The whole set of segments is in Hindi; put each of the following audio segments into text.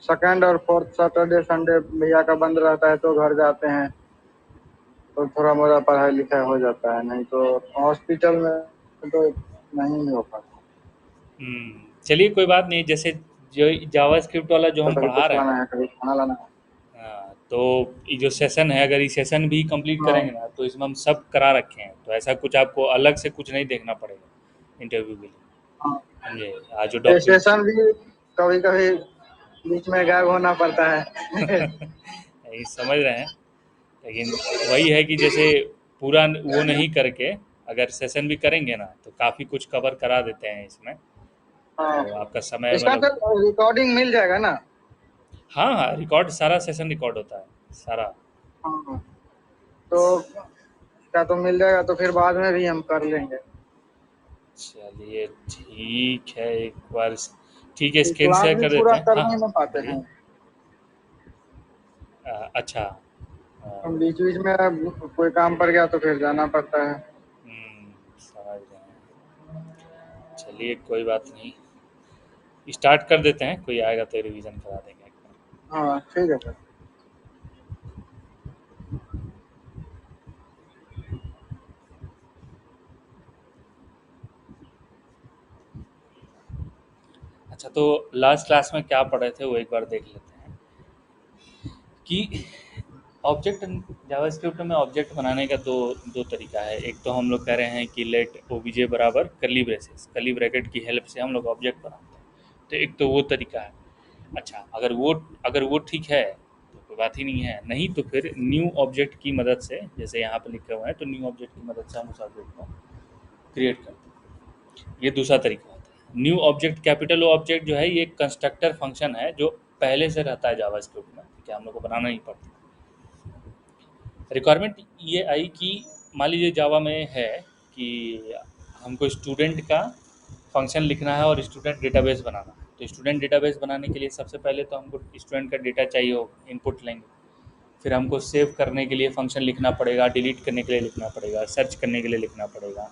सेकंड और फोर्थ सैटरडे संडे भैया का बंद रहता है तो घर जाते हैं, तो थोड़ा मोड़ा पढ़ाई लिखाई हो जाता है, नहीं तो हॉस्पिटल में तो नहीं हो पाता। चलिए कोई बात नहीं। जैसे जो जावास्क्रिप्ट वाला जो हम कभी पढ़ा कुछ रहे लाना हैं, है, कभी खाना लाना है। हाँ, तो ये जो सेशन है, अगर ये सेशन भी कंप्लीट हाँ, करेंगे ना, तो इसमें हम सब करा रखे हैं, तो ऐसा कुछ आपको अलग से कुछ नहीं देखना पड़ेगा इंटरव्यू के लिए। हाँ। समझे? आज जो डॉक्यूमेंट स्टेशन भी कभी कभी बीच में गायब होना पड़ता है। नहीं समझ रहे हैं, लेकिन वही है कि जैसे पूरा वो नहीं करके अगर सेशन भी करेंगे ना, तो काफ़ी कुछ कवर करा देते हैं इसमें, हाँ, तो आपका समय इसका मतलब। तो रिकॉर्डिंग मिल जाएगा ना। हाँ हाँ, रिकॉर्ड सारा सेशन रिकॉर्ड होता है सारा। हाँ, तो इसका तो मिल जाएगा, तो फिर बाद में भी हम कर लेंगे। चलिए ठीक है, एक बार ठीक है, स्क्रीन क्लास शेयर भी कर देते पूरा हैं। कर हाँ नहीं हाँ, ना पाते बोलिए। हैं। अच्छा। अ, हम बीच बीच में कोई काम पड़ गया तो फिर जाना पड़ता है। समझ रहे हैं। चलिए कोई बात नहीं, स्टार्ट कर देते हैं, कोई आएगा तो रिवीजन करा देंगे एक बार। हाँ, ठीक है सर। अच्छा, तो लास्ट क्लास में क्या पढ़े थे वो एक बार देख लेते हैं कि ऑब्जेक्ट जावास्क्रिप्ट में ऑब्जेक्ट बनाने का दो दो तरीका है। एक तो हम लोग कह रहे हैं कि लेट ओबीजे बराबर कर्ली ब्रेसेस, कर्ली ब्रैकेट की हेल्प से हम लोग ऑब्जेक्ट बनाते हैं, तो एक तो वो तरीका है। अच्छा, अगर वो ठीक है तो कोई बात ही नहीं है, नहीं तो फिर न्यू ऑब्जेक्ट की मदद से, जैसे यहाँ पे लिखे हुए हैं, तो न्यू ऑब्जेक्ट की मदद से हम उस ऑब्जेक्ट को क्रिएट करते हैं। ये दूसरा तरीका होता है। न्यू ऑब्जेक्ट, कैपिटल ओ ऑब्जेक्ट जो है, ये कंस्ट्रक्टर फंक्शन है जो पहले से रहता है जावास्क्रिप्ट में, ठीक है, हम लोग को बनाना नहीं पड़ता। रिक्वायरमेंट ये आई कि मान लीजिए जावा में है कि हमको स्टूडेंट का फंक्शन लिखना है और स्टूडेंट डेटाबेस बनाना है। तो स्टूडेंट डेटाबेस बनाने के लिए सबसे पहले तो हमको स्टूडेंट का डेटा चाहिए हो, इनपुट लेंगे। फिर हमको सेव करने के लिए फंक्शन लिखना पड़ेगा, डिलीट करने के लिए लिखना पड़ेगा, सर्च करने के लिए लिखना पड़ेगा।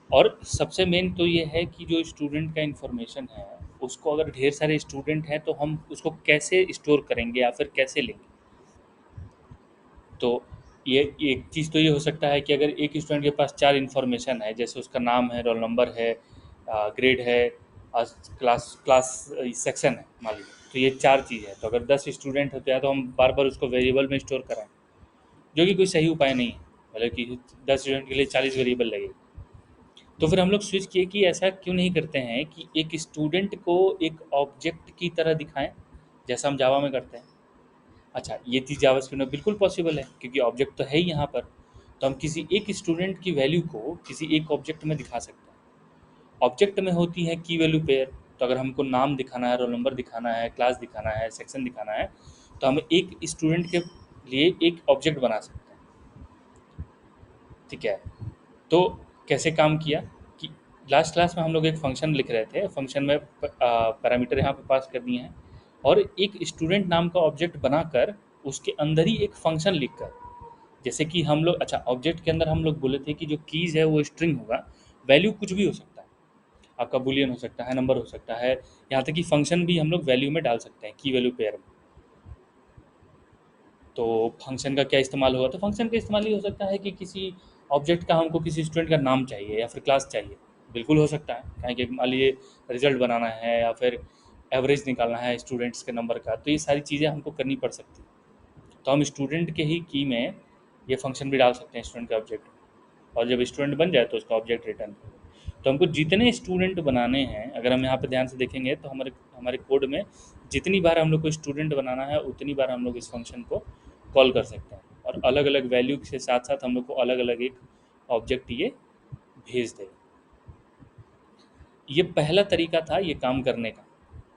और सबसे मेन तो ये है कि जो स्टूडेंट का इन्फॉर्मेशन है, उसको अगर ढेर सारे स्टूडेंट हैं तो हम उसको कैसे स्टोर करेंगे या फिर कैसे लेंगे। तो ये एक चीज़ तो ये हो सकता है कि अगर एक स्टूडेंट के पास 4 इन्फॉर्मेशन है, जैसे उसका नाम है, रोल नंबर है, ग्रेड है, क्लास क्लास सेक्शन है मान लीजिए, तो ये 4 चीज़ है। तो अगर 10 स्टूडेंट होते हैं तो हम बार बार उसको वेरिएबल में स्टोर कराएं, जो कि कोई सही उपाय नहीं है। मतलब कि 10 स्टूडेंट के लिए 40 वेरिएबल लगेगी। तो फिर हम लोग स्विच किए कि ऐसा क्यों नहीं करते हैं कि एक स्टूडेंट को एक ऑब्जेक्ट की तरह दिखाएं, जैसा हम जावा में करते हैं। अच्छा, ये चीज़ जावास्क्रिप्ट में बिल्कुल पॉसिबल है, क्योंकि ऑब्जेक्ट तो है ही यहाँ पर। तो हम किसी एक स्टूडेंट की वैल्यू को किसी एक ऑब्जेक्ट में दिखा सकते हैं। ऑब्जेक्ट में होती है की वैल्यू पेयर। तो अगर हमको नाम दिखाना है, रोल नंबर दिखाना है, क्लास दिखाना है, सेक्शन दिखाना है, तो हम एक स्टूडेंट के लिए एक ऑब्जेक्ट बना सकते हैं। ठीक है, तो कैसे काम किया कि लास्ट क्लास में हम लोग एक फंक्शन लिख रहे थे, फंक्शन में पैरामीटर यहाँ पे पास कर दिए हैं, और एक स्टूडेंट नाम का ऑब्जेक्ट बनाकर उसके अंदर ही एक फंक्शन लिखकर, जैसे कि हम लोग, अच्छा, ऑब्जेक्ट के अंदर हम लोग बोले थे कि जो कीज़ है वो स्ट्रिंग होगा, वैल्यू कुछ भी हो सकता है, आपका बुलियन हो सकता है, नंबर हो सकता है, यहाँ तक कि फंक्शन भी हम लोग वैल्यू में डाल सकते हैं, की वैल्यू पेयर में। तो फंक्शन का क्या इस्तेमाल होगा, तो फंक्शन का इस्तेमाल ये हो सकता है कि किसी ऑब्जेक्ट का हमको किसी स्टूडेंट का नाम चाहिए या फिर क्लास चाहिए, बिल्कुल हो सकता है। कहीं कि मान लीजिए रिजल्ट बनाना है या फिर एवरेज निकालना है स्टूडेंट्स के नंबर का, तो ये सारी चीज़ें हमको करनी पड़ सकती है। तो हम स्टूडेंट के ही की में ये फंक्शन भी डाल सकते हैं स्टूडेंट के ऑब्जेक्ट में, और जब स्टूडेंट बन जाए तो उसका ऑब्जेक्ट रिटर्न करें। तो हमको जितने स्टूडेंट बनाने हैं, अगर हम यहाँ पे ध्यान से देखेंगे तो हमारे हमारे कोड में जितनी बार हम लोग को स्टूडेंट बनाना है, उतनी बार हम लोग इस फंक्शन को कॉल कर सकते हैं, और अलग अलग वैल्यू के साथ साथ हम लोग को अलग अलग एक ऑब्जेक्ट ये भेज देगा। ये पहला तरीका था ये काम करने का।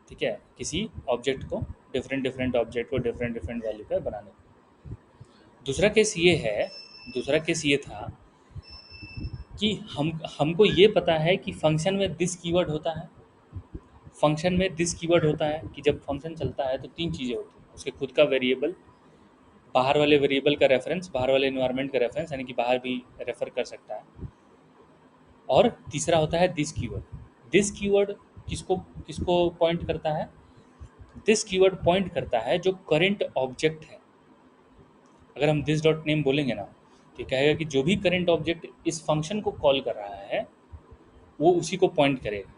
ठीक है, किसी ऑब्जेक्ट को, डिफरेंट डिफरेंट ऑब्जेक्ट को डिफरेंट डिफरेंट वैल्यू का बनाने का। दूसरा केस ये है, दूसरा केस ये था कि हमको ये पता है कि फंक्शन में दिस कीवर्ड होता है। फंक्शन में दिस कीवर्ड होता है कि जब फंक्शन चलता है तो 3 चीज़ें होती हैं, उसके खुद का वेरिएबल, बाहर वाले वेरिएबल का रेफरेंस, बाहर वाले इन्वायरमेंट का रेफरेंस, यानी कि बाहर भी रेफर कर सकता है, और तीसरा होता है दिस कीवर्ड। दिस कीवर्ड किसको किसको पॉइंट करता है, दिस कीवर्ड पॉइंट करता है जो करंट ऑब्जेक्ट है। अगर हम दिस डॉट नेम बोलेंगे ना, तो ये कहेगा कि जो भी करंट ऑब्जेक्ट इस फंक्शन को कॉल कर रहा है वो उसी को पॉइंट करेगा।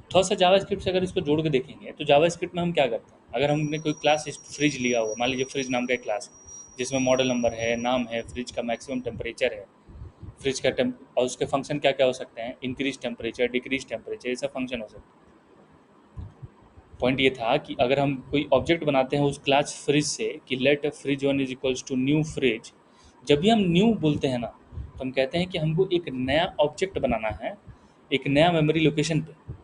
थोड़ा सा जावास्क्रिप्ट से अगर इसको जोड़ के देखेंगे तो जावास्क्रिप्ट में हम क्या करते हैं, अगर हमने कोई क्लास फ्रिज लिया हुआ, मान लीजिए फ्रिज नाम का एक क्लास है जिसमें मॉडल नंबर है, नाम है, फ्रिज का मैक्सिमम टेम्परेचर है, फ्रिज का और उसके फंक्शन क्या क्या हो सकते हैं, इंक्रीज टेम्परेचर, डिक्रीज टेम्परेचर, ये सब फंक्शन हो सकते हैं। पॉइंट ये था कि अगर हम कोई ऑब्जेक्ट बनाते हैं उस क्लास फ्रिज से कि let fridge one is equals to new fridge, जब भी हम न्यू बोलते हैं ना तो हम कहते हैं कि हमको एक नया ऑब्जेक्ट बनाना है एक नया मेमोरी लोकेशन पे।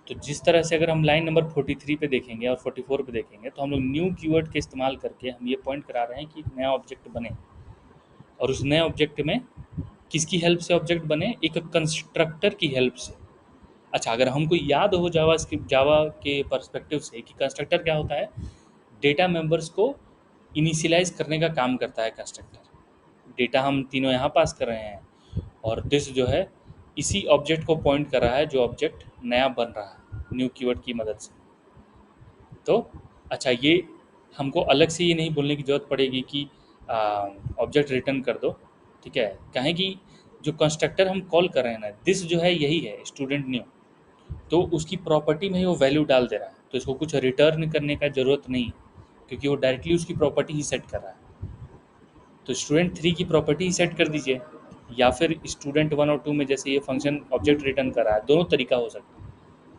तो जिस तरह से अगर हम लाइन नंबर 43 पे देखेंगे और 44 पे देखेंगे तो हम लोग न्यू कीवर्ड के इस्तेमाल करके हम ये पॉइंट करा रहे हैं कि एक नया ऑब्जेक्ट बने, और उस नए ऑब्जेक्ट में किसकी हेल्प से ऑब्जेक्ट बने, एक कंस्ट्रक्टर की हेल्प से। अच्छा, अगर हमको याद हो जावा के पर्सपेक्टिव से कि कंस्ट्रक्टर क्या होता है, डेटा मेंबर्स को इनिशियलाइज करने का काम करता है कंस्ट्रक्टर। डेटा हम तीनों यहाँ पास कर रहे हैं और दिस जो है इसी ऑब्जेक्ट को पॉइंट कर रहा है जो ऑब्जेक्ट नया बन रहा है न्यू कीवर्ड की मदद से। तो अच्छा, ये हमको अलग से ये नहीं बोलने की ज़रूरत पड़ेगी कि ऑब्जेक्ट रिटर्न कर दो, ठीक है, कहें कि जो कंस्ट्रक्टर हम कॉल कर रहे हैं ना, दिस जो है यही है स्टूडेंट न्यू, तो उसकी प्रॉपर्टी में ही वो वैल्यू डाल दे रहा है, तो इसको कुछ रिटर्न करने का ज़रूरत नहीं है क्योंकि वो डायरेक्टली उसकी प्रॉपर्टी ही सेट कर रहा है। तो स्टूडेंट 3 की प्रॉपर्टी ही सेट कर दीजिए, या फिर स्टूडेंट 1 और 2 में जैसे ये फंक्शन ऑब्जेक्ट रिटर्न कर रहा है, दोनों तरीका हो सकता है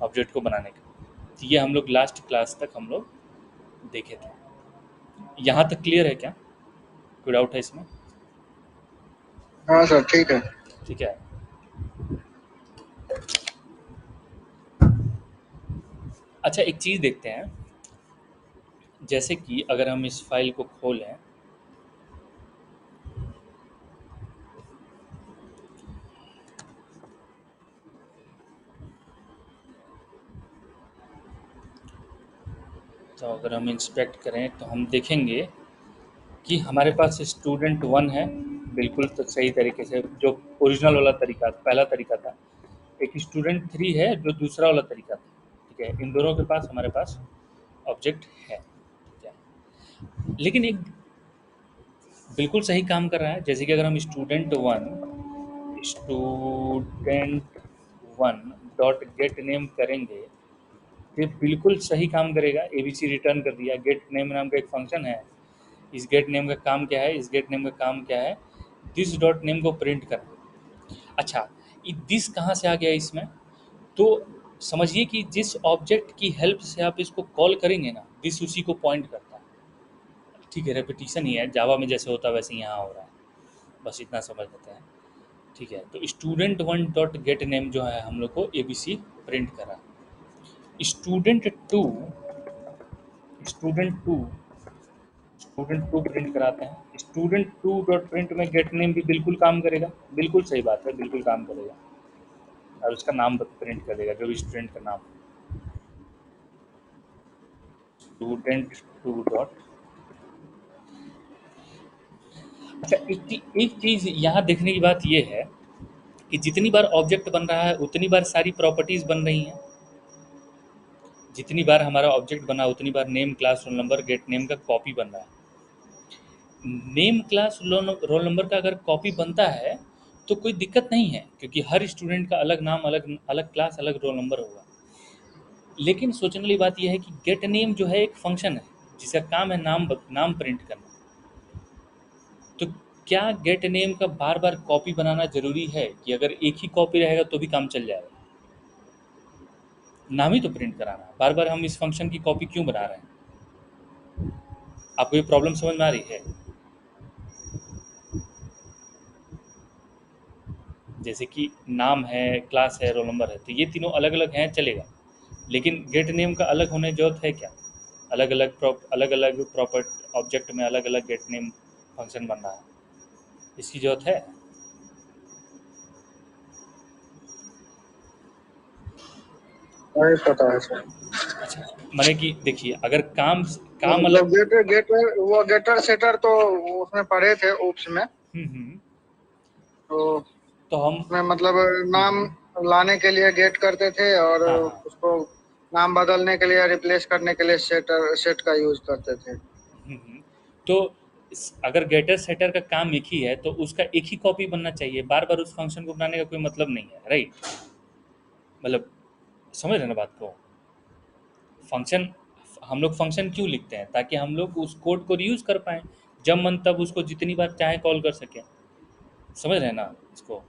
ऑब्जेक्ट को बनाने का। तो ये हम लोग लास्ट क्लास तक हम लोग देखे थे। यहाँ तक क्लियर है क्या, कोई डाउट है इसमें? हाँ सर, ठीक है। ठीक है। अच्छा, एक चीज़ देखते हैं, जैसे कि अगर हम इस फाइल को खोलें तो अगर हम इंस्पेक्ट करें तो हम देखेंगे कि हमारे पास स्टूडेंट 1 है, बिल्कुल तो सही तरीके से जो ओरिजिनल वाला तरीका पहला तरीका था। एक स्टूडेंट 3 है जो दूसरा वाला तरीका था, ठीक है। इन दोनों के पास हमारे पास ऑब्जेक्ट है, ठीक है। लेकिन एक बिल्कुल सही काम कर रहा है, जैसे कि अगर हम student one dot get name करेंगे, ये बिल्कुल सही काम करेगा। एबीसी रिटर्न कर दिया, गेट नेम नाम का एक फंक्शन है। इस गेट नेम का काम क्या है, इस गेट नेम का काम क्या है, दिस डॉट नेम को प्रिंट करना। अच्छा, ये दिस कहाँ से आ गया इसमें, तो समझिए कि जिस ऑब्जेक्ट की हेल्प से आप इसको कॉल करेंगे ना, दिस उसी को पॉइंट करता है, ठीक है। रेपिटेशन ही है, जावा में जैसे होता है वैसे यहाँ हो रहा है, बस इतना समझ लेते हैं, ठीक है। तो स्टूडेंट 1 डॉट गेट नेम जो है हम लोग को एबीसी प्रिंट करा। Student two student two student two print कराते हैं। स्टूडेंट टू डॉट प्रिंट में गेट नेम भी बिल्कुल काम करेगा, बिल्कुल सही बात है, बिल्कुल काम करेगा, और उसका नाम प्रिंट कर देगा जो भी स्टूडेंट का नाम, स्टूडेंट टू डॉट। अच्छा, एक चीज़ यहाँ देखने की बात ये है कि जितनी बार ऑब्जेक्ट बन रहा है उतनी बार सारी प्रॉपर्टीज़ बन रही हैं। जितनी बार हमारा ऑब्जेक्ट बना उतनी बार name, class, roll number, get name का कॉपी बन रहा है। नेम, क्लास, रोल नंबर का अगर कॉपी बनता है तो कोई दिक्कत नहीं है क्योंकि हर स्टूडेंट का अलग नाम, अलग अलग क्लास, अलग रोल नंबर होगा। लेकिन सोचने वाली बात यह है कि गेट नेम जो है एक फंक्शन है जिसका काम है नाम प्रिंट करना। तो क्या गेट नेम का बार बार कॉपी बनाना ज़रूरी है कि अगर एक ही कॉपी रहेगा तो भी काम चल जाएगा? नाम ही तो प्रिंट कराना है, बार बार हम इस फंक्शन की कॉपी क्यों बना रहे हैं? आपको ये प्रॉब्लम समझ में आ रही है? जैसे कि नाम है, क्लास है, रोल नंबर है, तो ये तीनों अलग अलग हैं, चलेगा। लेकिन गेट नेम का अलग होने की जरूरत है क्या? अलग अलग प्रॉपर्ट ऑब्जेक्ट में अलग अलग गेट नेम फंक्शन बन रहा है, इसकी जरूरत है? नहीं पता है सर। अच्छा, माने कि देखिए, अगर काम हाँ, काम मतलब अलग। गेटर गेटर वो गेटर सेटर तो उसमें पढ़े थे ओप्स में। हम्म। तो तो हम उसमें मतलब नाम लाने के लिए गेट करते थे और हाँ हाँ उसको नाम बदलने के लिए या रिप्लेस करने के लिए सेट का यूज करते थे। तो अगर गेटर सेटर का काम एक ही है तो उसका एक ही कॉपी बनना चाहिए, बार बार उस फंक्शन को बनाने का कोई मतलब नहीं है, राइट? मतलब समझ रहे ना बात को? फंक्शन, हम लोग फंक्शन क्यों लिखते हैं? ताकि हम लोग उस कोड को रीयूज कर पाएँ, जब मन तब उसको जितनी बार चाहे कॉल कर सकें। समझ रहे हैं ना इसको?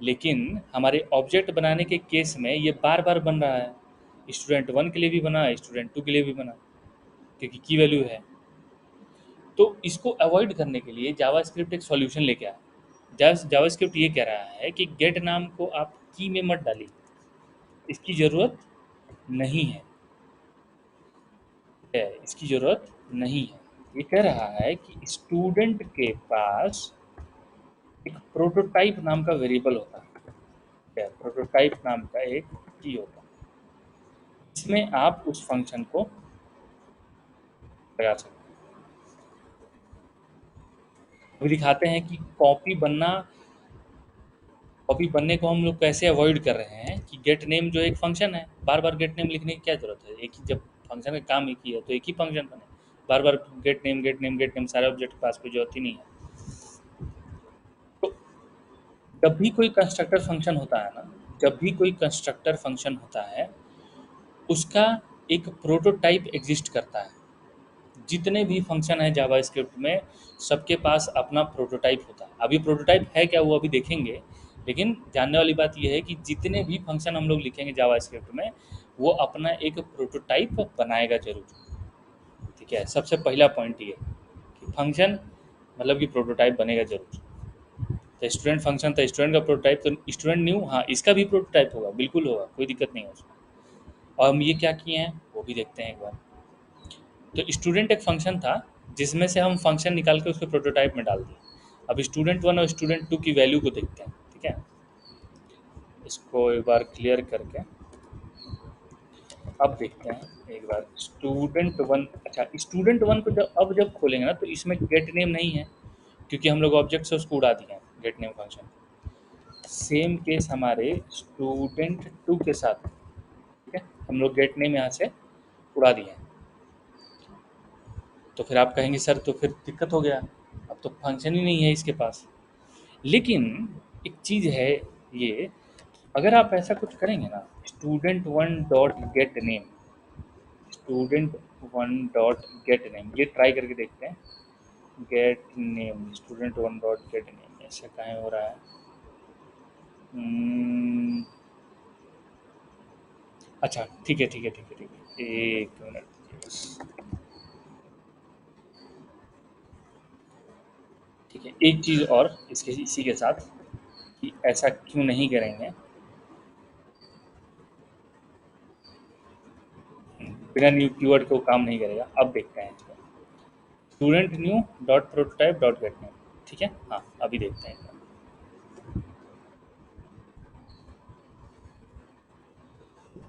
लेकिन हमारे ऑब्जेक्ट बनाने के केस में ये बार बार बन रहा है। स्टूडेंट वन के लिए भी बना, स्टूडेंट टू के लिए भी बना, क्योंकि की वैल्यू है। तो इसको अवॉइड करने के लिए जावास्क्रिप्ट एक सॉल्यूशन लेके आया। जावास्क्रिप्ट ये कह रहा है कि गेट नाम को आप की में मत डालिए, इसकी ज़रूरत नहीं है, इसकी ज़रूरत नहीं है। ये कह रहा है कि स्टूडेंट के पास एक प्रोटोटाइप नाम का वेरिएबल होता है, प्रोटोटाइप नाम का एक की होता है, इसमें आप उस फंक्शन को लगा सकते हैं। अभी दिखाते हैं कि कॉपी बनने को हम लोग कैसे अवॉइड कर रहे हैं कि गेट नेम जो एक फंक्शन है, बार बार गेट नेम लिखने की क्या जरूरत है? एक ही, जब फंक्शन का काम एक ही है तो एक ही फंक्शन बने, बार बार get name get name get name सारे ऑब्जेक्ट के पास कोई जरूरत ही नहीं है। तो जब भी कोई कंस्ट्रक्टर फंक्शन होता है ना, जब भी कोई कंस्ट्रक्टर फंक्शन होता है, उसका एक प्रोटोटाइप एग्जिस्ट करता है। जितने भी फंक्शन है जावास्क्रिप्ट में, सबके पास अपना प्रोटोटाइप होता है। अभी प्रोटोटाइप है क्या वो अभी देखेंगे, लेकिन जानने वाली बात यह है कि जितने भी फंक्शन हम लोग लिखेंगे जावास्क्रिप्ट में, वो अपना एक प्रोटोटाइप बनाएगा जरूर। ठीक है, सबसे पहला पॉइंट ये कि फंक्शन मतलब कि प्रोटोटाइप बनेगा जरूर। तो स्टूडेंट फंक्शन था, स्टूडेंट का प्रोटोटाइप, तो स्टूडेंट न्यू, हाँ इसका भी प्रोटोटाइप होगा, बिल्कुल होगा, कोई दिक्कत नहीं है उसमें। और हम ये क्या किए हैं वो भी देखते हैं एक बार। तो स्टूडेंट एक फंक्शन था जिसमें से हम फंक्शन निकाल के उसके प्रोटोटाइप में डाल दिए। अब स्टूडेंट वन और स्टूडेंट टू की वैल्यू को देखते हैं। ठीक है, इसको एक बार क्लियर करके अब देखते हैं एक बार स्टूडेंट वन। अच्छा, स्टूडेंट वन को जब खोलेंगे ना तो इसमें गेट नेम नहीं है, क्योंकि हम लोग ऑब्जेक्ट से उसको उड़ा दिए हैं gate name function. Same case हमारे स्टूडेंट टू के साथ। ठीक है, हम लोग गेट नेम यहाँ से उड़ा दिए हैं। तो फिर आप कहेंगे सर तो फिर दिक्कत हो गया, अब तो फंक्शन ही नहीं है इसके पास। लेकिन एक चीज़ है ये, अगर आप ऐसा कुछ करेंगे ना, student one dot get name, student one dot get name, ये ट्राई करके देखते हैं। Gate name student one dot get name, ऐसा कहाँ हो रहा है? हम्म, अच्छा ठीक है ठीक है ठीक है ठीक है, एक मिनट। ठीक है, एक चीज़ और इसके इसी के साथ कि ऐसा क्यों नहीं करेंगे, बिना न्यू कीवर्ड के वो काम नहीं करेगा। अब देखते हैं इसको, student new dot prototype dot get name. ठीक है, हाँ अभी देखते हैं।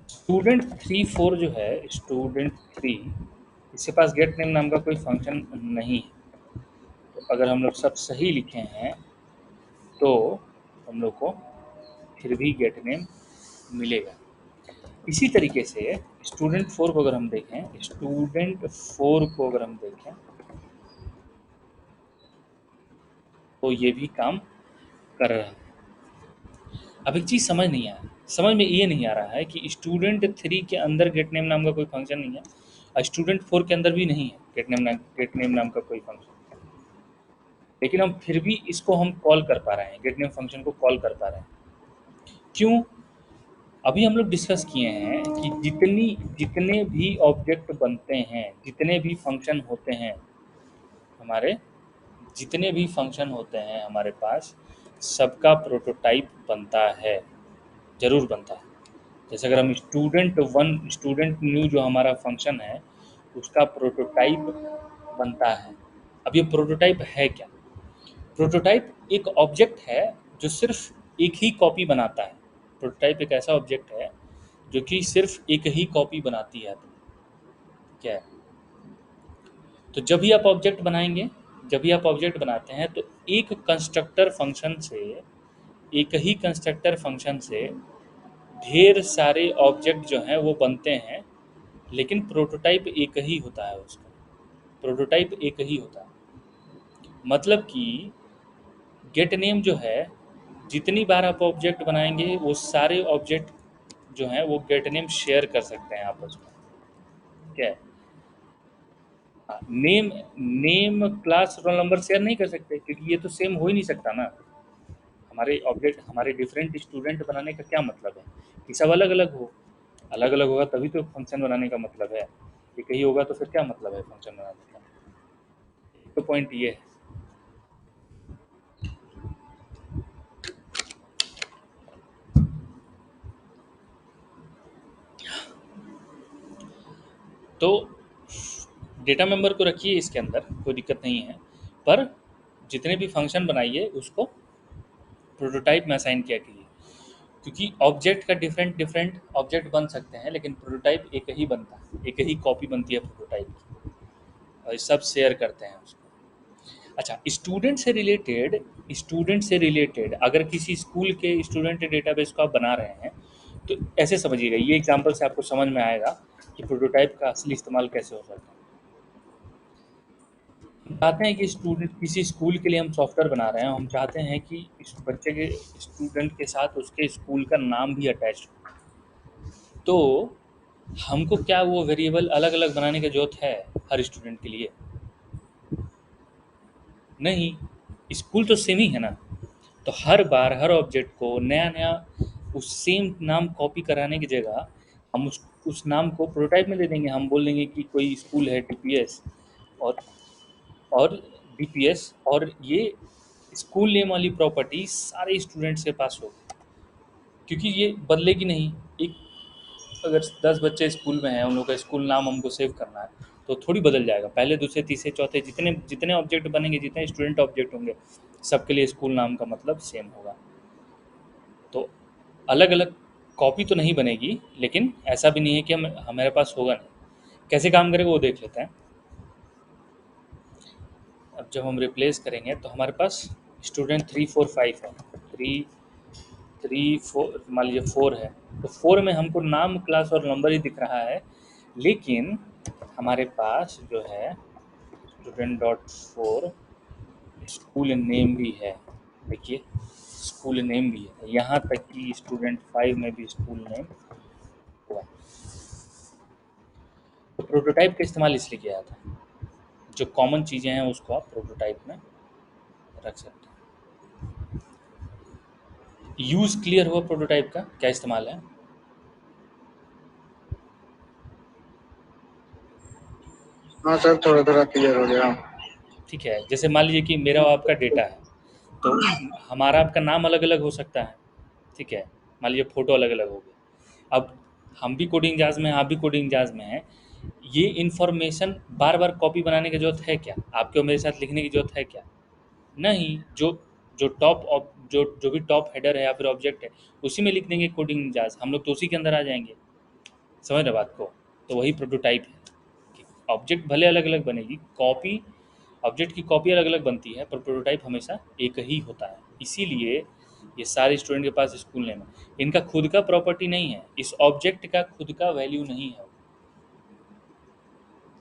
स्टूडेंट थ्री फोर जो है, स्टूडेंट थ्री, इसके पास गेट नेम नाम का कोई फंक्शन नहीं है। तो अगर हम लोग सब सही लिखे हैं तो हम लोग को फिर भी गेट नेम मिलेगा। इसी तरीके से स्टूडेंट फोर को अगर हम देखें, स्टूडेंट फोर को अगर हम देखें तो ये भी काम कर रहा है। अब एक चीज़ समझ में ये नहीं आ रहा है कि स्टूडेंट थ्री के अंदर गेट नेम नाम का कोई फंक्शन नहीं है, और स्टूडेंट फोर के अंदर भी नहीं है गेट नेम नाम का कोई फंक्शन, लेकिन हम फिर भी इसको हम कॉल कर पा रहे हैं, गेट नेम फंक्शन को कॉल कर पा रहे हैं। क्यों? अभी हम लोग डिस्कस किए हैं कि जितने भी ऑब्जेक्ट बनते हैं, जितने भी फंक्शन होते हैं हमारे, जितने भी फंक्शन होते हैं हमारे पास, सबका प्रोटोटाइप बनता है, ज़रूर बनता है। जैसे अगर हम स्टूडेंट वन स्टूडेंट न्यू जो हमारा फंक्शन है, उसका प्रोटोटाइप बनता है। अब ये प्रोटोटाइप है क्या? प्रोटोटाइप एक ऑब्जेक्ट है जो सिर्फ एक ही कॉपी बनाता है। प्रोटोटाइप एक ऐसा ऑब्जेक्ट है जो कि सिर्फ एक ही कॉपी बनाती है। क्या है? तो जब भी आप ऑब्जेक्ट बनाते हैं तो एक कंस्ट्रक्टर फंक्शन से एक ही कंस्ट्रक्टर फंक्शन से ढेर सारे ऑब्जेक्ट जो हैं वो बनते हैं, लेकिन प्रोटोटाइप एक ही होता है उसका। प्रोटोटाइप एक ही होता है, मतलब कि गेट नेम जो है, जितनी बार आप ऑब्जेक्ट बनाएंगे वो सारे ऑब्जेक्ट जो हैं वो गेट नेम शेयर कर सकते हैं आपस में। क्या है? Name name class roll number share नहीं कर सकते, क्योंकि ये तो सेम हो ही नहीं सकता ना। हमारे ऑब्जेक्ट, हमारे डिफरेंट स्टूडेंट बनाने का क्या मतलब है कि सब अलग अलग हो। अलग अलग होगा तभी तो फंक्शन बनाने का मतलब है। एक ही होगा तो फिर क्या मतलब है फंक्शन बनाने का। तो पॉइंट ये है। तो डेटा मेंबर को रखिए इसके अंदर, कोई दिक्कत नहीं है, पर जितने भी फंक्शन बनाइए उसको प्रोटोटाइप में असाइन किया कीजिए, क्योंकि ऑब्जेक्ट का डिफरेंट डिफरेंट ऑब्जेक्ट बन सकते हैं, लेकिन प्रोटोटाइप एक ही बनता है, एक ही कॉपी बनती है प्रोटोटाइप की, और ये सब शेयर करते हैं उसको। अच्छा, स्टूडेंट से रिलेटेड अगर किसी स्कूल के स्टूडेंट डेटाबेस को आप बना रहे हैं, तो ऐसे समझिएगा, ये एग्जांपल से आपको समझ में आएगा कि प्रोटोटाइप का असली इस्तेमाल कैसे हो सकता है। हम चाहते हैं कि स्टूडेंट, किसी स्कूल के लिए हम सॉफ्टवेयर बना रहे हैं, हम चाहते हैं कि इस बच्चे के, स्टूडेंट के साथ उसके स्कूल का नाम भी अटैच हो। तो हमको क्या वो वेरिएबल अलग अलग बनाने की जरूरत है हर स्टूडेंट के लिए? नहीं, स्कूल तो सेम ही है ना। तो हर बार हर ऑब्जेक्ट को नया नया उस सेम नाम कॉपी कराने की जगह हम उस नाम को प्रोटोटाइप में दे देंगे। हम बोल देंगे कि कोई स्कूल है डीपीएस, और और डीपीएस, और ये स्कूल नेम वाली प्रॉपर्टी सारे स्टूडेंट्स के पास होगी, क्योंकि ये बदलेगी नहीं। एक, अगर 10 बच्चे स्कूल में हैं, उन लोगों का स्कूल नाम हमको सेव करना है, तो थोड़ी बदल जाएगा। पहले दूसरे तीसरे चौथे जितने जितने ऑब्जेक्ट बनेंगे, जितने स्टूडेंट ऑब्जेक्ट होंगे, सबके लिए स्कूल नाम का मतलब सेम होगा। तो अलग अलग कॉपी तो नहीं बनेगी, लेकिन ऐसा भी नहीं है कि हमारे पास होगा नहीं। कैसे काम करेगा वो देख लेते हैं। अब जब हम रिप्लेस करेंगे तो हमारे पास स्टूडेंट 3 4 5 है। थ्री थ्री फोर, मान लीजिए 4 है, तो 4 में हमको नाम क्लास और नंबर ही दिख रहा है, लेकिन हमारे पास जो है स्टूडेंट डॉट 4 स्कूल नेम भी है। देखिए, स्कूल नेम भी है, यहाँ तक कि स्टूडेंट 5 में भी स्कूल नेम हुआ। तो प्रोटोटाइप का इस्तेमाल इसलिए किया था, जो कॉमन चीज़ें हैं उसको आप प्रोटोटाइप में रख सकते हैं। यूज़ क्लियर हुआ प्रोटोटाइप का क्या इस्तेमाल है? हाँ सर, थोड़ा थोड़ा क्लियर हो गया। ठीक है, जैसे मान लीजिए कि मेरा और आपका डेटा है, तो हमारा आपका नाम अलग अलग हो सकता है। ठीक है, मान लीजिए फ़ोटो अलग अलग हो गया। अब हम भी कोडिंग जाज में हैं, आप भी कोडिंग जाज में हैं, ये इन्फॉर्मेशन बार बार कॉपी बनाने की जरूरत है क्या? आपके और मेरे साथ लिखने की जरूरत है क्या? नहीं। जो जो जो भी टॉप हेडर है या फिर ऑब्जेक्ट है, उसी में लिख देंगे कोडिंग जाज, हम लोग तो उसी के अंदर आ जाएंगे। समझ रहे बात को? तो वही प्रोटोटाइप है कि ऑब्जेक्ट भले अलग अलग बनेगी, कॉपी, ऑब्जेक्ट की कॉपी अलग अलग बनती है, पर प्रोटोटाइप हमेशा एक ही होता है। इसीलिए ये सारे स्टूडेंट के पास स्कूल नेम है। इनका खुद का प्रॉपर्टी नहीं है, इस ऑब्जेक्ट का खुद का वैल्यू नहीं है।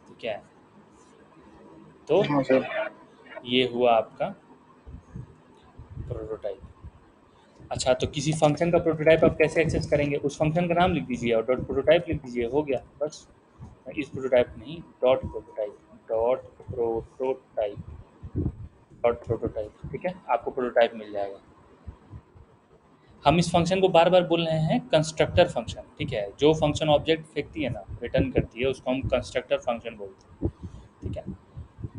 तो क्या है? तो हाँ सर। ये हुआ आपका प्रोटोटाइप। अच्छा, तो किसी फंक्शन का प्रोटोटाइप आप कैसे एक्सेस करेंगे? उस फंक्शन का नाम लिख दीजिए और डॉट प्रोटोटाइप लिख दीजिए, हो गया बस। इस प्रोटोटाइप नहीं, dot prototype, dot prototype, dot prototype. ठीक है, आपको प्रोटोटाइप मिल जाएगा। हम इस फंक्शन को बार बार बोल रहे हैं कंस्ट्रक्टर फंक्शन। ठीक है, जो फंक्शन ऑब्जेक्ट फेंकती है ना, रिटर्न करती है, उसको हम कंस्ट्रक्टर फंक्शन बोलते हैं। ठीक है,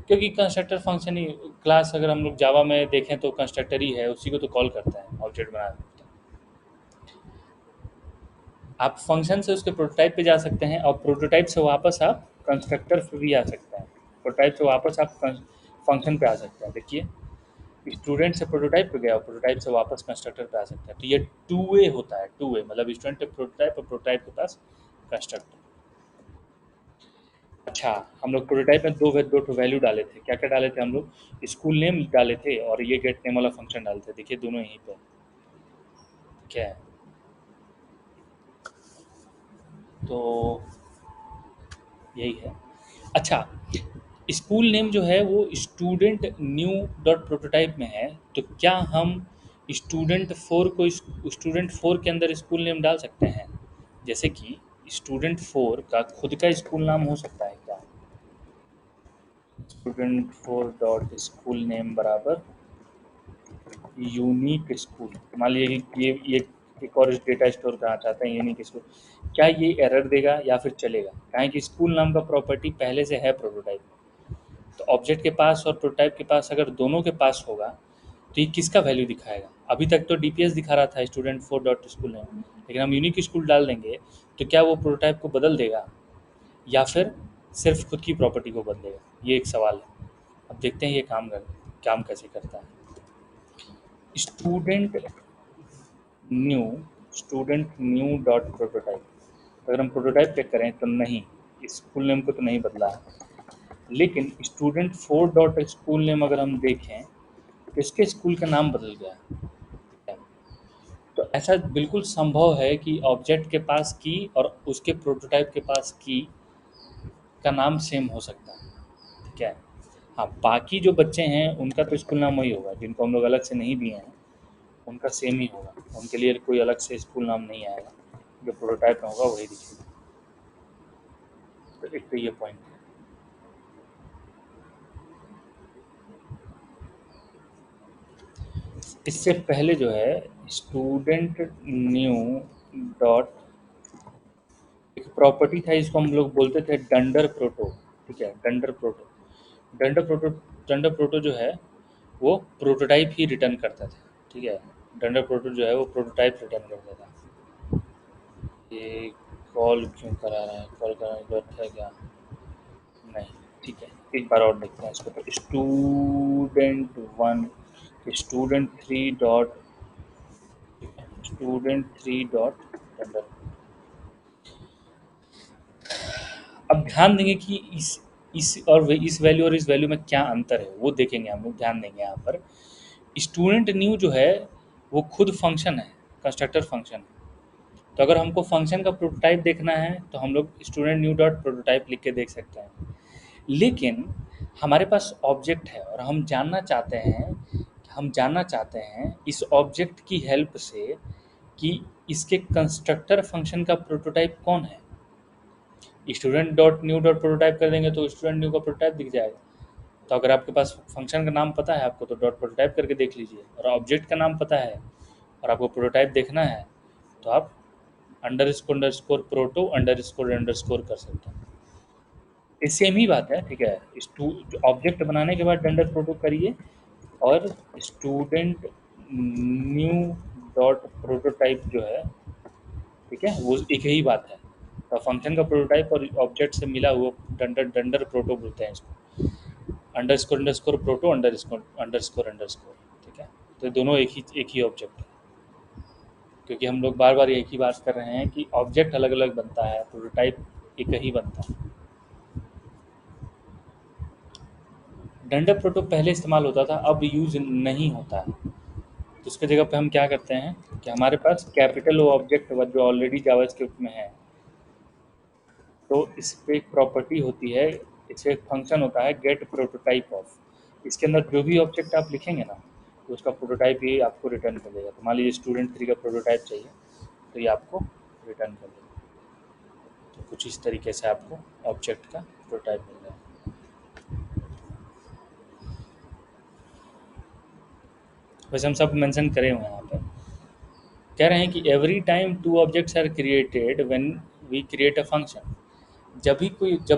क्योंकि कंस्ट्रक्टर फंक्शन ही, क्लास अगर हम लोग जावा में देखें तो कंस्ट्रक्टर ही है, उसी को तो कॉल करते हैं ऑब्जेक्ट बना देते हैं। आप फंक्शन से उसके प्रोटोटाइप पे जा सकते हैं, और प्रोटोटाइप से वापस आप कंस्ट्रक्टर पे भी आ सकते हैं। प्रोटोटाइप से वापस आप फंक्शन पे आ सकते हैं। देखिए, स्टूडेंट से प्रोटोटाइप पे गया और प्रोटोटाइप से वापस कंस्ट्रक्टर पे आ सकते हैं। तो ये टू वे होता है, टू वे मतलब स्टूडेंट पे प्रोटोटाइप और प्रोटोटाइप के पास कंस्ट्रक्टर। अच्छा, हम लोग प्रोटोटाइप में दो ठो वैल्यू डाले थे। क्या क्या डाले थे हम लोग? स्कूल नेम डाले थे और ये गेट नेम वाला फंक्शन डाले थे। देखिए दोनों यहीं पे क्या है। तो यही है। अच्छा, स्कूल नेम जो है वो स्टूडेंट न्यू डॉट प्रोटोटाइप में है, तो क्या हम स्टूडेंट फोर के अंदर स्कूल नेम डाल सकते हैं? जैसे कि स्टूडेंट फोर का खुद का स्कूल नाम हो सकता है क्या? Student four dot school name बराबर यूनिक स्कूल। मान लीजिए कि ये एक और डेटा स्टोर करना चाहते हैं यूनिक स्कूल, क्या ये एरर देगा या फिर चलेगा? काहे कि स्कूल नाम का प्रॉपर्टी पहले से है प्रोटोटाइप में। तो ऑब्जेक्ट के पास और प्रोटोटाइप के पास अगर दोनों के पास होगा तो ये किसका वैल्यू दिखाएगा? अभी तक तो डीपीएस दिखा रहा था student four dot school name, लेकिन हम यूनिक स्कूल डाल देंगे तो क्या वो प्रोटोटाइप को बदल देगा या फिर सिर्फ खुद की प्रॉपर्टी को बदलेगा? ये एक सवाल है। अब देखते हैं ये काम कैसे करता है। Student new student new dot prototype, अगर हम प्रोटोटाइप चेक करें तो नहीं, स्कूल नेम को तो नहीं बदला है। लेकिन student four dot school name अगर हम देखें तो इसके स्कूल का नाम बदल गया है। तो ऐसा बिल्कुल संभव है कि ऑब्जेक्ट के पास की और उसके प्रोटोटाइप के पास की का नाम सेम हो सकता है। ठीक है। हाँ, बाकी जो बच्चे हैं उनका तो स्कूल नाम वही होगा, जिनको हम लोग अलग से नहीं दिए हैं उनका सेम ही होगा, उनके लिए कोई अलग से स्कूल नाम नहीं आएगा, जो प्रोटोटाइप में होगा वही दिखेगा। तो एक तो ये पॉइंट है। इससे पहले जो है स्टूडेंट न्यू डॉट एक प्रॉपर्टी था, इसको हम लोग बोलते थे डंडर प्रोटो। ठीक है, डंडर प्रोटो जो है वो प्रोटोटाइप ही रिटर्न करता था। ठीक है, डंडर प्रोटो जो है वो प्रोटोटाइप रिटर्न करता था। ये कॉल क्यों करा रहा है? कॉल कराने की जरूरत है क्या? नहीं। ठीक है, एक बार और देखते हैं इसको। तो student one student three dot dunder. अब ध्यान देंगे कि इस वैल्यू और इस वैल्यू में क्या अंतर है वो देखेंगे, हम लोग ध्यान देंगे यहाँ पर। स्टूडेंट न्यू जो है वो खुद फंक्शन है, कंस्ट्रक्टर फंक्शन है। तो अगर हमको फंक्शन का प्रोटोटाइप देखना है तो हम लोग स्टूडेंट न्यू डॉट प्रोटोटाइप लिख के देख सकते हैं। लेकिन हमारे पास ऑब्जेक्ट है और हम जानना चाहते हैं इस ऑब्जेक्ट की हेल्प से कि इसके कंस्ट्रक्टर फंक्शन का प्रोटोटाइप कौन है। Student dot new dot prototype कर देंगे तो स्टूडेंट न्यू का प्रोटोटाइप दिख जाएगा। तो अगर आपके पास फंक्शन का नाम पता है आपको तो डॉट प्रोटोटाइप करके देख लीजिए, और ऑब्जेक्ट का नाम पता है और आपको प्रोटोटाइप देखना है तो आप under score proto under score कर सकते हैं। ये सेम ही बात है। ठीक है, ऑब्जेक्ट बनाने के बाद अंडर प्रोटो करिए और स्टूडेंट न्यू डॉट प्रोटोटाइप जो है, ठीक है, वो एक ही बात है। तो फंक्शन का प्रोटोटाइप और ऑब्जेक्ट से मिला हुआ डंडर डंडर प्रोटो बोलते हैं इसको। Underscore proto underscore. ठीक है, तो दोनों एक ही ऑब्जेक्ट है, क्योंकि हम लोग बार बार एक ही बात कर रहे हैं कि ऑब्जेक्ट अलग अलग बनता है, प्रोटोटाइप एक ही बनता है। डंडर प्रोटो पहले इस्तेमाल होता था, अब यूज़ नहीं होता है। तो उसके जगह पे हम क्या करते हैं कि हमारे पास कैपिटल ओ ऑब्जेक्ट जो ऑलरेडी जावास्क्रिप्ट में है, तो इस पे एक प्रॉपर्टी होती है, इससे एक फंक्शन होता है गेट प्रोटोटाइप ऑफ। इसके अंदर जो भी ऑब्जेक्ट आप लिखेंगे ना तो उसका प्रोटोटाइप ये आपको रिटर्न कर देगा। तो मान लीजिए स्टूडेंट थ्री का प्रोटोटाइप चाहिए तो ये आपको रिटर्न कर देगा। तो कुछ इस तरीके से आपको ऑब्जेक्ट का प्रोटोटाइप मिल जाएगा। वैसे हम सब मेंशन करे हुए हैं यहाँ पे। कह रहे हैं कि every time two objects are created when we create a function. जब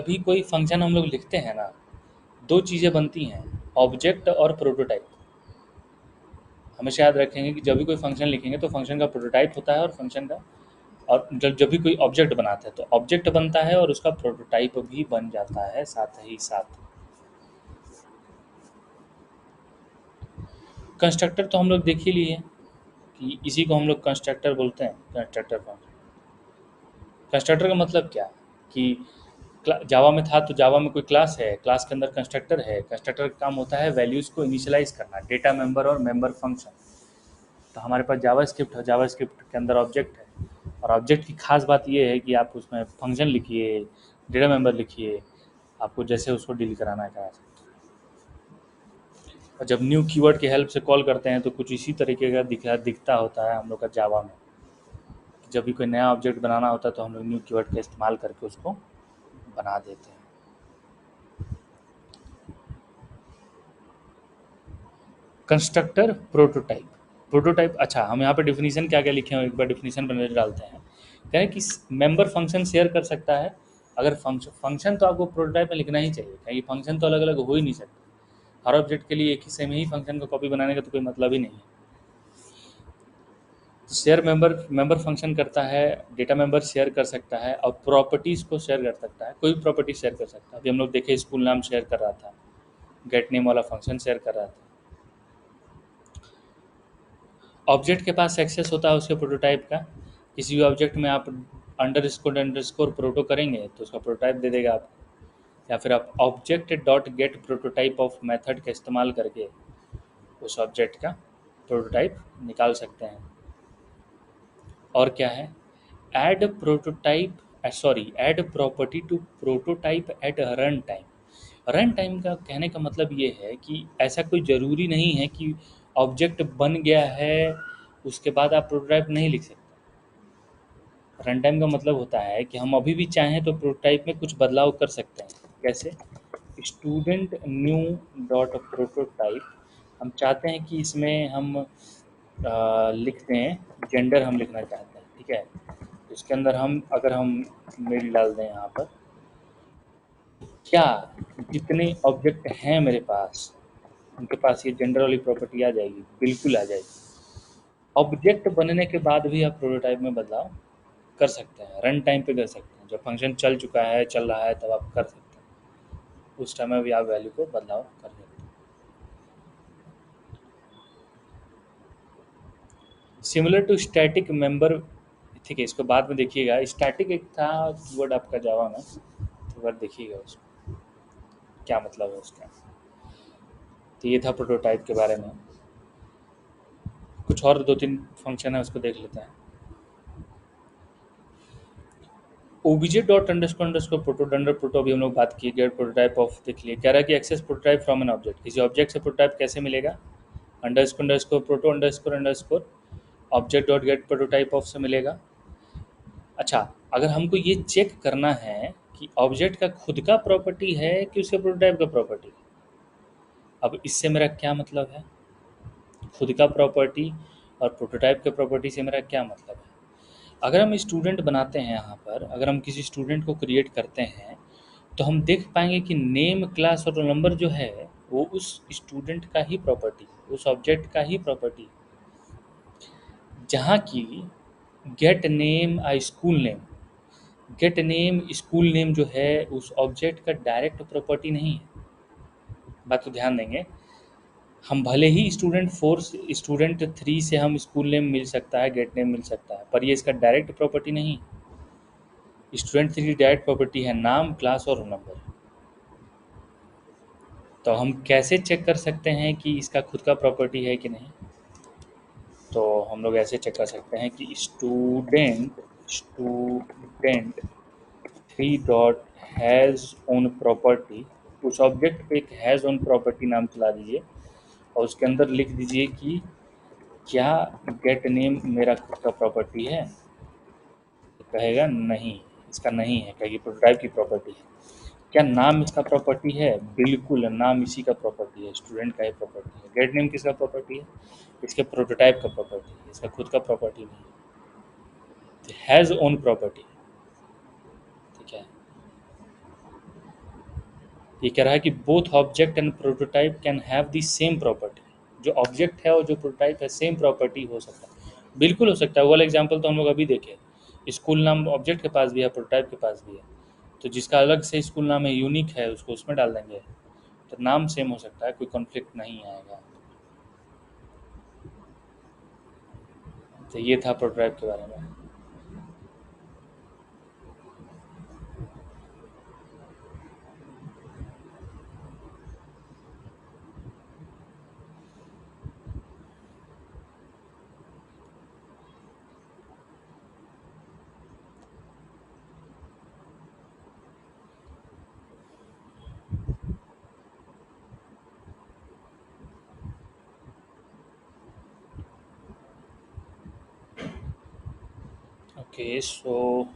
भी कोई फंक्शन हम लोग लिखते हैं ना, दो चीज़ें बनती हैं, ऑब्जेक्ट और प्रोटोटाइप। हमेशा याद रखेंगे कि जब भी कोई फंक्शन लिखेंगे तो फंक्शन का प्रोटोटाइप होता है और फंक्शन का, और जब भी कोई ऑब्जेक्ट बनाते हैं तो ऑब्जेक्ट बनता है और उसका प्रोटोटाइप भी बन जाता है साथ ही साथ। कंस्ट्रक्टर तो हम लोग देख ही लिए कि इसी को हम लोग कंस्ट्रक्टर बोलते हैं, कंस्ट्रक्टर फंक्शन। कंस्ट्रक्टर का मतलब क्या है कि जावा में था तो जावा में कोई क्लास है, क्लास के अंदर कंस्ट्रक्टर है, कंस्ट्रक्टर का काम होता है वैल्यूज़ को इनिशियलाइज करना, डेटा मेंबर और मेंबर फंक्शन। तो हमारे पास जावा स्क्रिप्ट है, जावा स्क्रिप्ट के अंदर ऑब्जेक्ट है, और ऑब्जेक्ट की खास बात ये है कि आप उसमें फंक्शन लिखिए, डेटा मेंबर लिखिए, आपको जैसे उसको डील कराना है करा सकते हैं। और जब न्यू कीवर्ड की हेल्प से कॉल करते हैं तो कुछ इसी तरीके का दिखता होता है हम लोग का जावा में। जब भी कोई नया ऑब्जेक्ट बनाना होता है तो हम लोग न्यू कीवर्ड का इस्तेमाल करके उसको बना देते हैं। Constructor prototype. प्रोटोटाइप, अच्छा हम यहाँ पे डिफिनीशन क्या क्या लिखे हैं एक बार डिफिनीशन बने डालते हैं। कह रहे हैं कि मेंबर फंक्शन शेयर कर सकता है। अगर फंक्शन तो आपको प्रोटोटाइप में लिखना ही चाहिए, क्योंकि फंक्शन तो अलग अलग हो ही नहीं सकते। हर ऑब्जेक्ट के लिए एक ही सेम ही फंक्शन का कॉपी बनाने का तो कोई मतलब ही नहीं है। तो शेयर मेंबर मेंबर फंक्शन करता है, डेटा मेंबर शेयर कर सकता है और प्रॉपर्टीज़ को शेयर कर सकता है। कोई भी प्रॉपर्टी शेयर कर सकता है। अभी हम लोग देखे स्कूल नाम शेयर कर रहा था, गेट नेम वाला फंक्शन शेयर कर रहा था। ऑब्जेक्ट के पास एक्सेस होता है उसके प्रोटोटाइप का। किसी भी ऑब्जेक्ट में आप अंडरस्कोर प्रोटो करेंगे तो उसका प्रोटोटाइप दे देगा आपको। या फिर आप object dot get prototype of method का इस्तेमाल करके उस ऑब्जेक्ट का प्रोटोटाइप निकाल सकते हैं। और क्या है, add prototype, sorry add property to prototype at run time. Run time का कहने का मतलब ये है कि ऐसा कोई ज़रूरी नहीं है कि ऑब्जेक्ट बन गया है उसके बाद आप प्रोटोटाइप नहीं लिख सकते। रन टाइम का मतलब होता है कि हम अभी भी चाहें तो प्रोटोटाइप में कुछ बदलाव कर सकते हैं। कैसे, स्टूडेंट न्यू डॉट प्रोटोटाइप, हम चाहते हैं कि इसमें हम लिख दें जेंडर, हम लिखना चाहते हैं, ठीक है। तो इसके अंदर हम अगर हम मेल डाल दें यहाँ पर, क्या जितने ऑब्जेक्ट हैं मेरे पास उनके पास ये जेंडर वाली प्रॉपर्टी आ जाएगी, बिल्कुल आ जाएगी। ऑब्जेक्ट बनने के बाद भी आप प्रोटोटाइप में बदलाव कर सकते हैं, रन टाइम पे कर सकते हैं। जब फंक्शन चल चुका है, चल रहा है, तब आप कर सकते हैं। उस टाइम में भी आप वैल्यू को बदलाव कर सकते हैं। सिमिलर टू स्टैटिक मेंबर, ठीक है, इसको बाद में देखिएगा। स्टैटिक एक था कीवर्ड आपका जावा में, तो बार देखिएगा उसको क्या मतलब है उसका। तो ये था प्रोटोटाइप के बारे में। कुछ और दो तीन फंक्शन है उसको देख लेते हैं। OBJ dot underscore underscore proto under proto, अभी हम लोग बात की, गेट प्रोटोटाइप ऑफ देख लिए। कह रहा है कि access prototype from an object, किसी ऑब्जेक्ट से प्रोटोटाइप कैसे मिलेगा, underscore underscore proto underscore underscore object dot get prototype of से मिलेगा। अच्छा, अगर हमको ये चेक करना है कि ऑब्जेक्ट का खुद का प्रॉपर्टी है कि उसके प्रोटोटाइप का प्रॉपर्टी है, अब इससे मेरा क्या मतलब है, खुद का प्रॉपर्टी और प्रोटोटाइप के प्रॉपर्टी से मेरा क्या मतलब है। अगर हम स्टूडेंट बनाते हैं यहाँ पर, अगर हम किसी स्टूडेंट को क्रिएट करते हैं तो हम देख पाएंगे कि नेम, क्लास और रोल नंबर जो है वो उस स्टूडेंट का ही प्रॉपर्टी है, उस ऑब्जेक्ट का ही प्रॉपर्टी है। जहाँ की gate name school name, get name school name जो है उस ऑब्जेक्ट का डायरेक्ट प्रॉपर्टी नहीं है। बात को ध्यान देंगे, हम भले ही स्टूडेंट 4 से स्टूडेंट 3 से हम स्कूल नेम मिल सकता है, गेट नेम मिल सकता है, पर ये इसका डायरेक्ट प्रॉपर्टी नहीं है। स्टूडेंट 3 की डायरेक्ट प्रॉपर्टी है नाम, क्लास और रोल नंबर। तो हम कैसे चेक कर सकते हैं कि इसका खुद का प्रॉपर्टी है कि नहीं, तो हम लोग ऐसे चेक कर सकते हैं कि student 3 dot has own property, उस ऑब्जेक्ट पे एक हैज़ ओन प्रॉपर्टी नाम चला दीजिए और उसके अंदर लिख दीजिए कि क्या गेट नेम मेरा खुद का प्रॉपर्टी है। तो कहेगा नहीं, इसका नहीं है, कहेगी प्रोटोटाइप की प्रॉपर्टी है। क्या नाम इसका प्रॉपर्टी है, बिल्कुल नाम इसी का प्रॉपर्टी है, स्टूडेंट का ही प्रॉपर्टी है। गेट नेम किसका प्रॉपर्टी है, इसके प्रोटोटाइप का प्रॉपर्टी है, इसका खुद का प्रॉपर्टी नहीं है। तो हैज़ ओन प्रॉपर्टी, ठीक है। ये कह रहा है कि both object and prototype can have the same property. जो ऑब्जेक्ट है और जो प्रोटोटाइप है सेम प्रॉपर्टी हो सकता है, बिल्कुल हो सकता है। वो वाला एग्जाम्पल तो हम लोग अभी देखे, स्कूल नाम ऑब्जेक्ट के पास भी है, प्रोटोटाइप के पास भी है। तो जिसका अलग से स्कूल नाम है, यूनिक है, उसको उसमें डाल देंगे, तो नाम सेम हो सकता है, कोई कॉन्फ्लिक्ट नहीं आएगा। तो ये था प्रोटोटाइप के बारे में। ओके, सो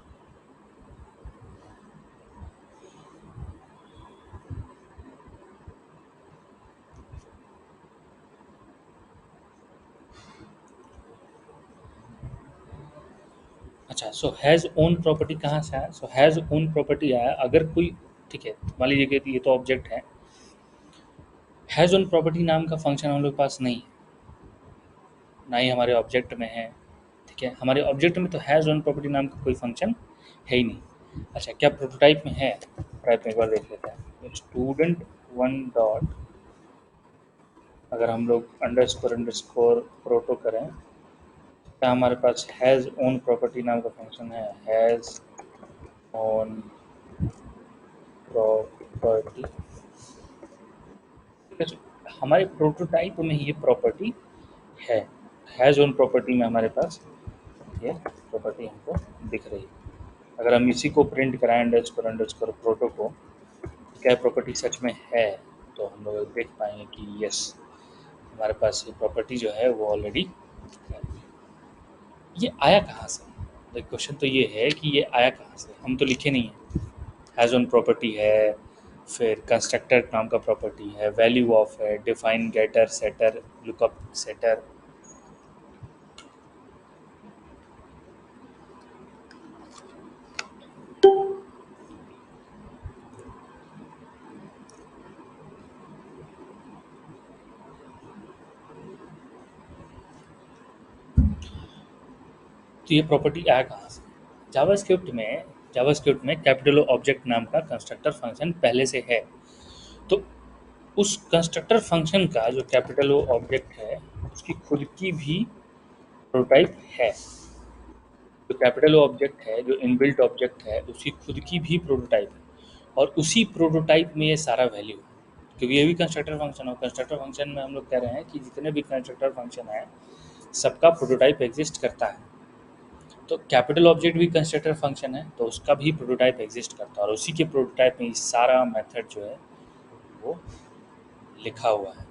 अच्छा, सो हैज़ ओन प्रॉपर्टी कहाँ से आया? सो हैज़ ओन प्रॉपर्टी आया अगर कोई, ठीक है, मान लीजिए कि ये तो ऑब्जेक्ट है। हैज़ ओन प्रॉपर्टी नाम का फंक्शन हम लोग के पास नहीं है, ना ही हमारे ऑब्जेक्ट में है। ठीक है, हमारे ऑब्जेक्ट में तो हैज़ ओन प्रॉपर्टी नाम का कोई फंक्शन है ही नहीं। अच्छा, क्या प्रोटोटाइप में है? प्रोटोटाइप में एक बार देख लेते हैं। स्टूडेंट वन डॉट, अगर हम लोग अंडरस्कोर अंडरस्कोर प्रोटो करें, क्या हमारे पास हैज़ ओन प्रॉपर्टी नाम का फंक्शन है? हैज़ ओन प्रॉपर्टी, ठीक है। तो हमारे प्रोटोटाइप में ये प्रॉपर्टी है। हैज़ ओन प्रॉपर्टी में हमारे पास ये प्रॉपर्टी हमको दिख रही है। अगर हम इसी को प्रिंट कराएं अंडरस्कोर अंडरस्कोर प्रोटो को, क्या प्रॉपर्टी सच में है, तो हम लोग देख पाएंगे कि यस, हमारे पास ये प्रॉपर्टी जो है वो ऑलरेडी है। ये आया कहाँ से? तो क्वेश्चन तो ये है कि ये आया कहाँ से, हम तो लिखे नहीं है। हैज़ ओन प्रॉपर्टी है, फिर कंस्ट्रक्टर नाम का प्रॉपर्टी है, वैल्यू ऑफ है, define getter setter lookup setter. तो ये प्रॉपर्टी आया कहाँ से? जावास्क्रिप्ट में कैपिटल ऑब्जेक्ट नाम का कंस्ट्रक्टर फंक्शन पहले से है। तो उस कंस्ट्रक्टर फंक्शन का जो कैपिटल ऑब्जेक्ट है, उसकी खुद की भी प्रोटोटाइप है। जो कैपिटल ऑब्जेक्ट है, जो इनबिल्ट ऑब्जेक्ट है, उसकी खुद की भी प्रोटोटाइप है, और उसी प्रोटोटाइप में ये सारा वैल्यू है। क्योंकि ये भी कंस्ट्रक्टर फंक्शन है, कंस्ट्रक्टर फंक्शन में हम लोग कह रहे हैं कि जितने भी कंस्ट्रक्टर फंक्शन है, सबका प्रोटोटाइप एग्जिस्ट करता है। तो कैपिटल ऑब्जेक्ट भी कंस्ट्रक्टर फंक्शन है, तो उसका भी प्रोटोटाइप एग्जिस्ट करता है, और उसी के प्रोटोटाइप में ये सारा मेथड जो है वो लिखा हुआ है।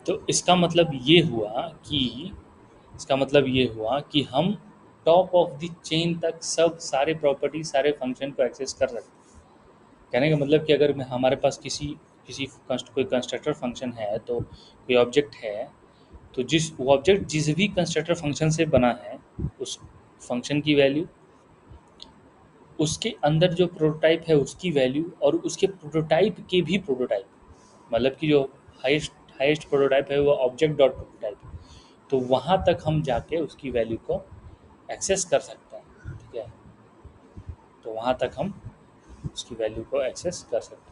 तो इसका मतलब ये हुआ कि हम टॉप ऑफ द चेन तक सब सारे प्रॉपर्टी सारे फंक्शन को एक्सेस कर सकते हैं। कहने का मतलब कि अगर हमारे पास कोई कंस्ट्रक्टर फंक्शन है, तो कोई ऑब्जेक्ट है, तो वो ऑब्जेक्ट जिस भी कंस्ट्रक्टर फंक्शन से बना है, उस फंक्शन की वैल्यू, उसके अंदर जो प्रोटोटाइप है उसकी वैल्यू, और उसके प्रोटोटाइप के भी प्रोटोटाइप, मतलब कि जो हाईएस्ट हाईएस्ट प्रोटोटाइप है वो ऑब्जेक्ट डॉट प्रोटोटाइप, तो वहाँ तक हम जाके उसकी वैल्यू को एक्सेस कर सकते हैं। ठीक है, तो वहाँ तक हम उसकी वैल्यू को एक्सेस कर सकते हैं।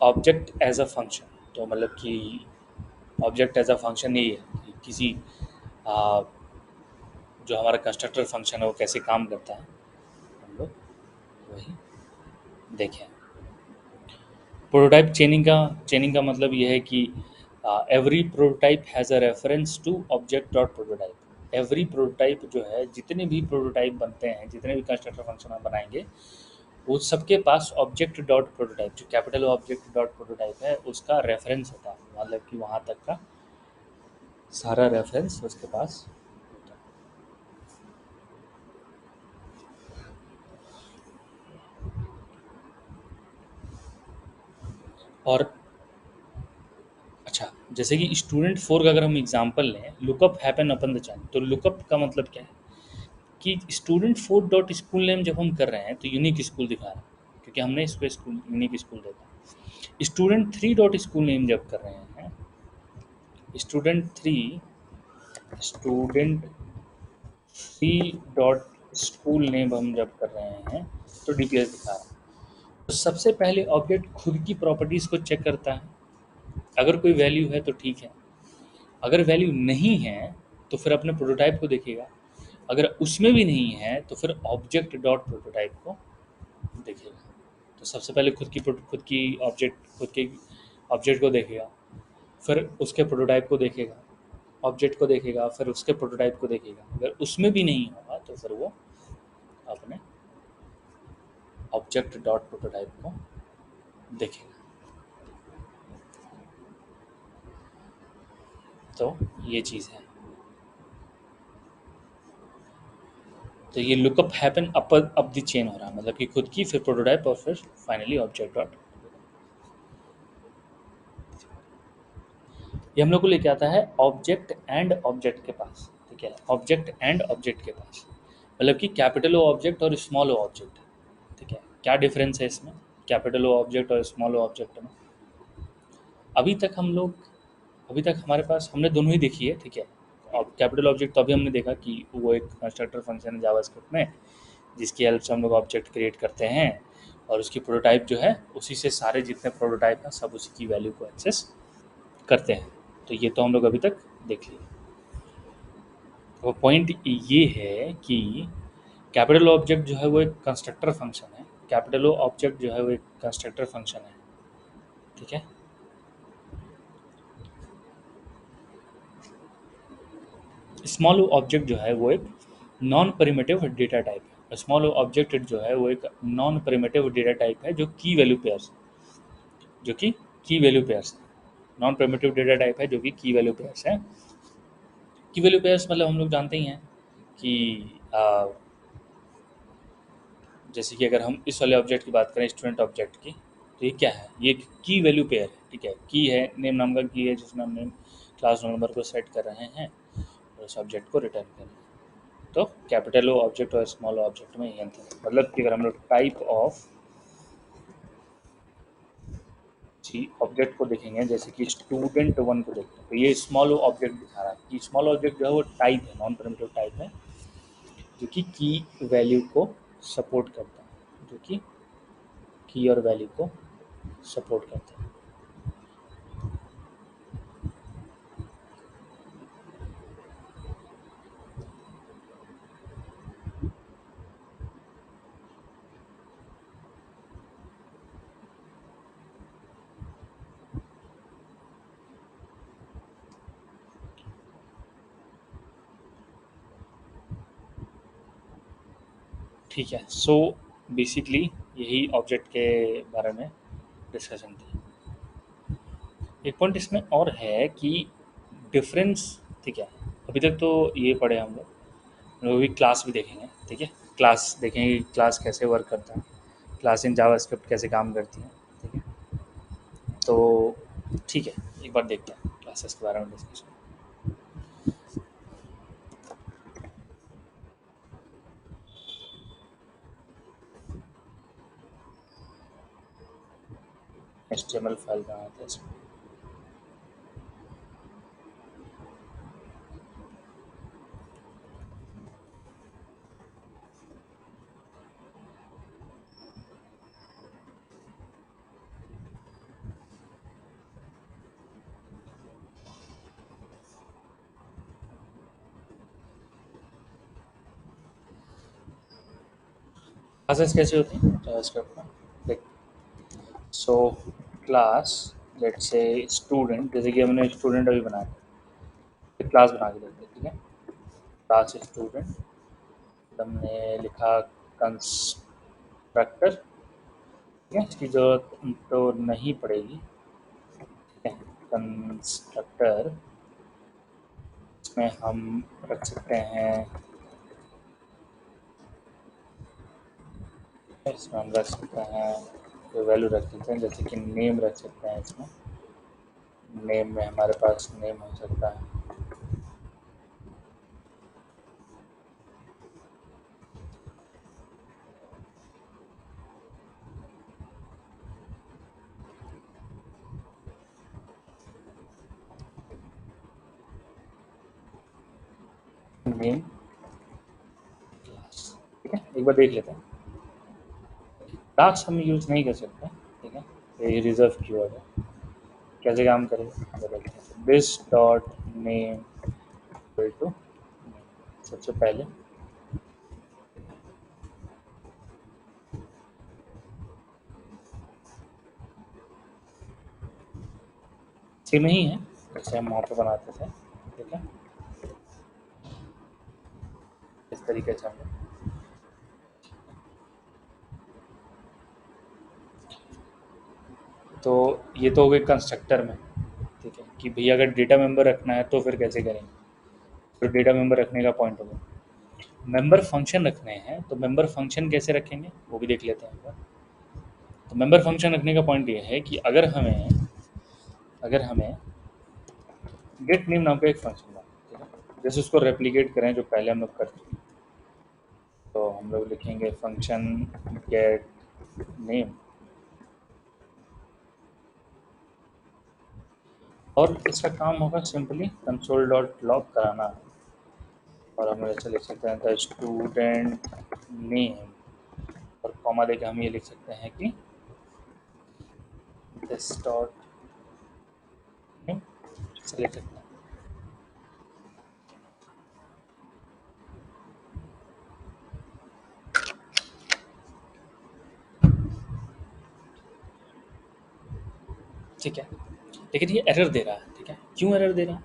ऑब्जेक्ट एज अ फंक्शन, तो मतलब कि ऑब्जेक्ट एज अ फंक्शन यही है कि किसी आ, जो हमारा कंस्ट्रक्टर फंक्शन है वो कैसे काम करता है, हम लोग वही देखें। प्रोटोटाइप चेनिंग का मतलब ये है कि every prototype has a reference to object dot prototype. Every prototype जो है, जितने भी प्रोटोटाइप बनते हैं, जितने भी कंस्ट्रक्टर फंक्शन आप बनाएंगे, वो सबके पास ऑब्जेक्ट डॉट प्रोटोटाइप, जो कैपिटल ऑब्जेक्ट डॉट प्रोटोटाइप है, उसका रेफरेंस होता है, मतलब कि वहाँ तक का सारा रेफरेंस उसके पास होता है। और अच्छा, जैसे कि स्टूडेंट फोर का अगर हम एग्जांपल लें, lookup happen upon the child, तो लुकअप का मतलब क्या है कि student four dot school name जब हम कर रहे हैं तो यूनिक स्कूल दिखा रहे हैं, क्योंकि हमने इस पे स्कूल यूनिक स्कूल देखा। Student three dot school name जब कर रहे हैं, student three student three dot school name हम जब कर रहे हैं, तो डीपीएस दिखा रहा है। तो सबसे पहले ऑब्जेक्ट खुद की प्रॉपर्टीज़ को चेक करता है। अगर कोई वैल्यू है तो ठीक है, अगर वैल्यू नहीं है तो फिर अपने प्रोटोटाइप को देखेगा, अगर उसमें भी नहीं है तो फिर ऑब्जेक्ट डॉट प्रोटोटाइप को देखेगा। तो सबसे पहले खुद के ऑब्जेक्ट को देखेगा, फिर उसके प्रोटोटाइप को देखेगा, ऑब्जेक्ट को देखेगा, फिर उसके प्रोटोटाइप को देखेगा। अगर उसमें भी नहीं होगा तो फिर वो अपने ऑब्जेक्ट डॉट प्रोटोटाइप को देखेगा। तो ये चीज़ है। तो ये lookup happen up the chain हो रहा है, मतलब कि खुद की, फिर प्रोटोटाइप, और फिर फाइनली ऑब्जेक्ट डॉट। ये हम लोग को लेके आता है ऑब्जेक्ट एंड ऑब्जेक्ट के पास, ठीक है, ऑब्जेक्ट एंड ऑब्जेक्ट के पास, मतलब कि कैपिटल ओ ऑब्जेक्ट और स्मॉल ओ ऑब्जेक्ट, ठीक है। क्या डिफरेंस है इसमें कैपिटल ओ ऑब्जेक्ट और स्मॉल ओ ऑब्जेक्ट में? अभी तक हम लोग, अभी तक हमारे पास हमने दोनों ही देखी है, ठीक है। अब कैपिटल ऑब्जेक्ट तो अभी हमने देखा कि वो एक कंस्ट्रक्टर फंक्शन है जावास्क्रिप्ट में, जिसकी हेल्प से हम लोग ऑब्जेक्ट क्रिएट करते हैं, और उसकी प्रोटोटाइप जो है उसी से सारे जितने प्रोटोटाइप हैं सब उसी की वैल्यू को एक्सेस करते हैं। तो ये तो हम लोग अभी तक देख लिए। तो पॉइंट ये है कि कैपिटल ऑब्जेक्ट जो है वो एक कंस्ट्रक्टर फंक्शन है, कैपिटल ओ ऑब्जेक्ट जो है वो एक कंस्ट्रक्टर फंक्शन है, ठीक है। स्मॉल ऑब्जेक्ट जो है वो एक नॉन प्रिमिटिव डेटा टाइप है। स्मॉल ऑब्जेक्ट जो है वो एक नॉन प्रिमिटिव डेटा टाइप है जो की वैल्यू पेयर्स, जो कि की वैल्यू पेयर्स है। नॉन प्रिमिटिव डेटा टाइप है जो कि की वैल्यू पेयर्स है। की वैल्यू पेयर्स मतलब हम लोग जानते ही हैं कि जैसे कि अगर हम इस वाले ऑब्जेक्ट की बात करें, स्टूडेंट ऑब्जेक्ट की, तो ये क्या है, ये की वैल्यू पेयर है, ठीक है। की है, नेम नाम का की है जिसमें हम नेम क्लास नंबर को सेट कर रहे हैं और उस ऑब्जेक्ट को रिटर्न कर रहे हैं। तो कैपिटल ओ ऑब्जेक्ट और स्मॉल ऑब्जेक्ट में ये अंतर है, मतलब कि अगर हम लोग टाइप ऑफ जी ऑब्जेक्ट को देखेंगे, जैसे कि स्टूडेंट वन को देखते हैं, तो ये स्मॉल ऑब्जेक्ट दिखा रहा है कि स्मॉल ऑब्जेक्ट जो है वो टाइप है, नॉन प्रिमिटिव टाइप है, जो कि की वैल्यू को सपोर्ट करता है, जो कि की और वैल्यू को सपोर्ट करता है। ठीक है, सो बेसिकली यही ऑब्जेक्ट के बारे में डिस्कशन थी। एक पॉइंट इसमें और है कि डिफरेंस, ठीक है। अभी तक तो ये पढ़े हम लोग अभी क्लास भी देखेंगे, ठीक है। क्लास देखेंगे कि क्लास कैसे वर्क करता है, क्लास इन जावास्क्रिप्ट कैसे काम करती है, ठीक है। तो ठीक है, एक बार देखते हैं क्लासेस के बारे में डिस्कशन। HTML फाइल कहाँ आता है इसमें? क्लासेस कैसे होती हैं जावास्क्रिप्ट में? देख, so class, let's say student, जैसे कि हमने स्टूडेंट अभी बनाया, एक क्लास बना के देते हैं, ठीक है। क्लास स्टूडेंट, हमने लिखा कंस्ट्रक्टर, ठीक है, इसकी जरूरत तो नहीं पड़ेगी, ठीक है। कंस्ट्रक्टर, इसमें हम रख सकते हैं, इसमें हम रख सकते हैं कोई वैल्यू रख सकते हैं, जैसे कि नेम रख सकते हैं। इसमें नेम में हमारे पास नेम हो सकता है, नेम क्लास, ठीक है। एक बार देख लेते हैं। क्लास हम यूज़ नहीं कर सकते, ठीक है, ये रिजर्व कीवर्ड है। कैसे काम करेगा, this dot name equal to, सबसे पहले सेम ही है जैसे हम वहाँ पे बनाते थे, ठीक है। इस तरीके से हम, तो ये तो हो गए कंस्ट्रक्टर में, ठीक है। कि भैया अगर डेटा मेंबर रखना है तो फिर कैसे करेंगे, फिर डेटा मेंबर रखने का पॉइंट होगा। मेंबर फंक्शन रखने हैं तो मेंबर फंक्शन कैसे रखेंगे वो भी देख लेते हैं एक बार। तो मेंबर फंक्शन रखने का पॉइंट ये है कि अगर हमें गेट नेम नाम का एक फंक्शन है, ठीक है, जैसे उसको रेप्लिकेट करें जो पहले हम लोग कर चुके हैं। तो हम लोग लिखेंगे फंक्शन गेट नेम, और इसका काम होगा सिंपली कंसोल डॉट लॉग कराना है। और हम ऐसे लिख सकते हैं द स्टूडेंट नेम, और कॉमा देके हम ये लिख सकते हैं कि दिस डॉट नेम, ऐसे लिख सकते हैं। ठीक है, लेकिन ये एरर दे रहा है। ठीक है, क्यों एरर दे रहा है?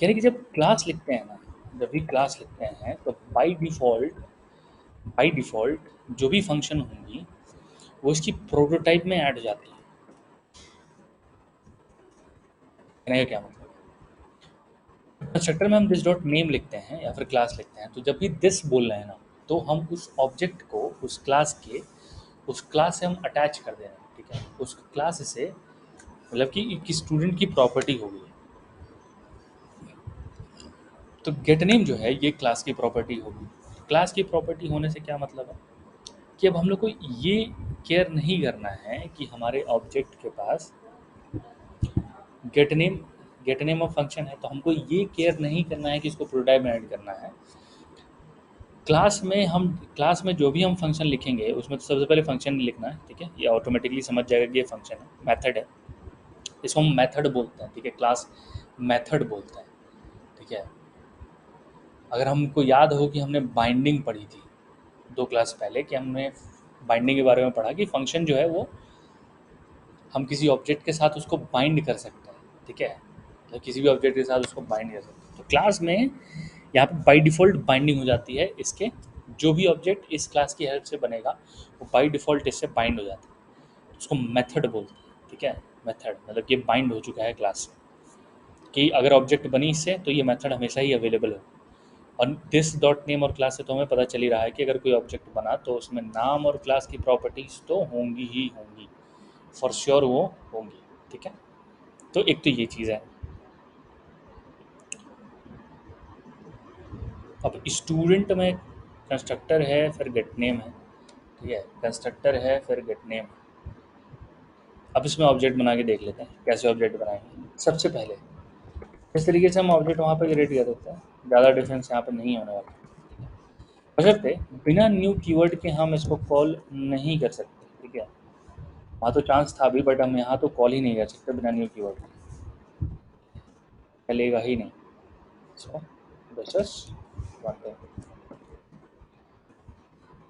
यानी कि जब क्लास लिखते हैं ना, जब भी क्लास लिखते हैं तो बाय डिफ़ॉल्ट जो भी फंक्शन होंगी वो इसकी प्रोटोटाइप में ऐड हो जाती है। कहने का क्या मतलब है, कंस्ट्रक्टर में हम दिस डॉट नेम लिखते हैं या फिर क्लास लिखते हैं, तो जब भी दिस बोल रहे हैं ना, तो हम उस ऑब्जेक्ट को उस क्लास से हम अटैच कर दे रहे हैं। ठीक है, उस क्लास से मतलब कि एक स्टूडेंट की प्रॉपर्टी होगी। तो गेट नेम जो है ये क्लास की प्रॉपर्टी होगी। क्लास की प्रॉपर्टी होने से क्या मतलब है कि अब हम लोग को ये केयर नहीं करना है कि हमारे ऑब्जेक्ट के पास get name get name of function है, तो हमको ये केयर नहीं करना है कि इसको प्रोटोटाइप में ऐड करना है। क्लास में जो भी हम फंक्शन लिखेंगे उसमें तो सबसे पहले फंक्शन लिखना है। ठीक है, ये ऑटोमेटिकली समझ जाएगा कि ये फंक्शन है, मेथड है, इसको हम मेथड बोलते हैं। ठीक है, क्लास मेथड बोलते हैं। ठीक है, अगर हमको याद हो कि हमने बाइंडिंग पढ़ी थी 2 क्लास पहले, कि हमने बाइंडिंग के बारे में पढ़ा कि फंक्शन जो है वो हम किसी ऑब्जेक्ट के साथ उसको बाइंड कर सकते हैं। ठीक है, तो किसी भी ऑब्जेक्ट के साथ उसको बाइंड कर सकते हैं। तो क्लास में यहाँ पे बाय डिफ़ॉल्ट बाइंडिंग हो जाती है इसके, जो भी ऑब्जेक्ट इस क्लास की हेल्प से बनेगा वो बाय डिफ़ॉल्ट इससे बाइंड हो जाता है। तो उसको मेथड बोलते हैं। ठीक है, मेथड मतलब ये बाइंड हो चुका है क्लास से, कि अगर ऑब्जेक्ट बनी इससे तो ये मेथड हमेशा ही अवेलेबल हो। और दिस डॉट नेम और क्लास से तो हमें पता चल ही रहा है कि अगर कोई ऑब्जेक्ट बना तो उसमें नाम और क्लास की प्रॉपर्टीज तो होंगी ही होंगी, फॉर श्योर वो होंगी। ठीक है, तो एक तो ये चीज़ है। अब स्टूडेंट में कंस्ट्रक्टर है फिर गेट नेम है। ठीक है, कंस्ट्रक्टर है फिर गेट नेम है। अब इसमें ऑब्जेक्ट बना के देख लेते हैं कैसे ऑब्जेक्ट बनाएंगे। सबसे पहले इस तरीके से हम ऑब्जेक्ट वहाँ पे क्रिएट कर देते हैं, ज़्यादा डिफरेंस यहाँ पे नहीं होने वाला। बशर्ते बिना न्यू कीवर्ड के हम इसको कॉल नहीं कर सकते। ठीक है, वहाँ तो चांस था भी, बट हम यहाँ तो कॉल ही नहीं कर सकते बिना न्यू कीवर्ड के, चलेगा ही नहीं। सो बस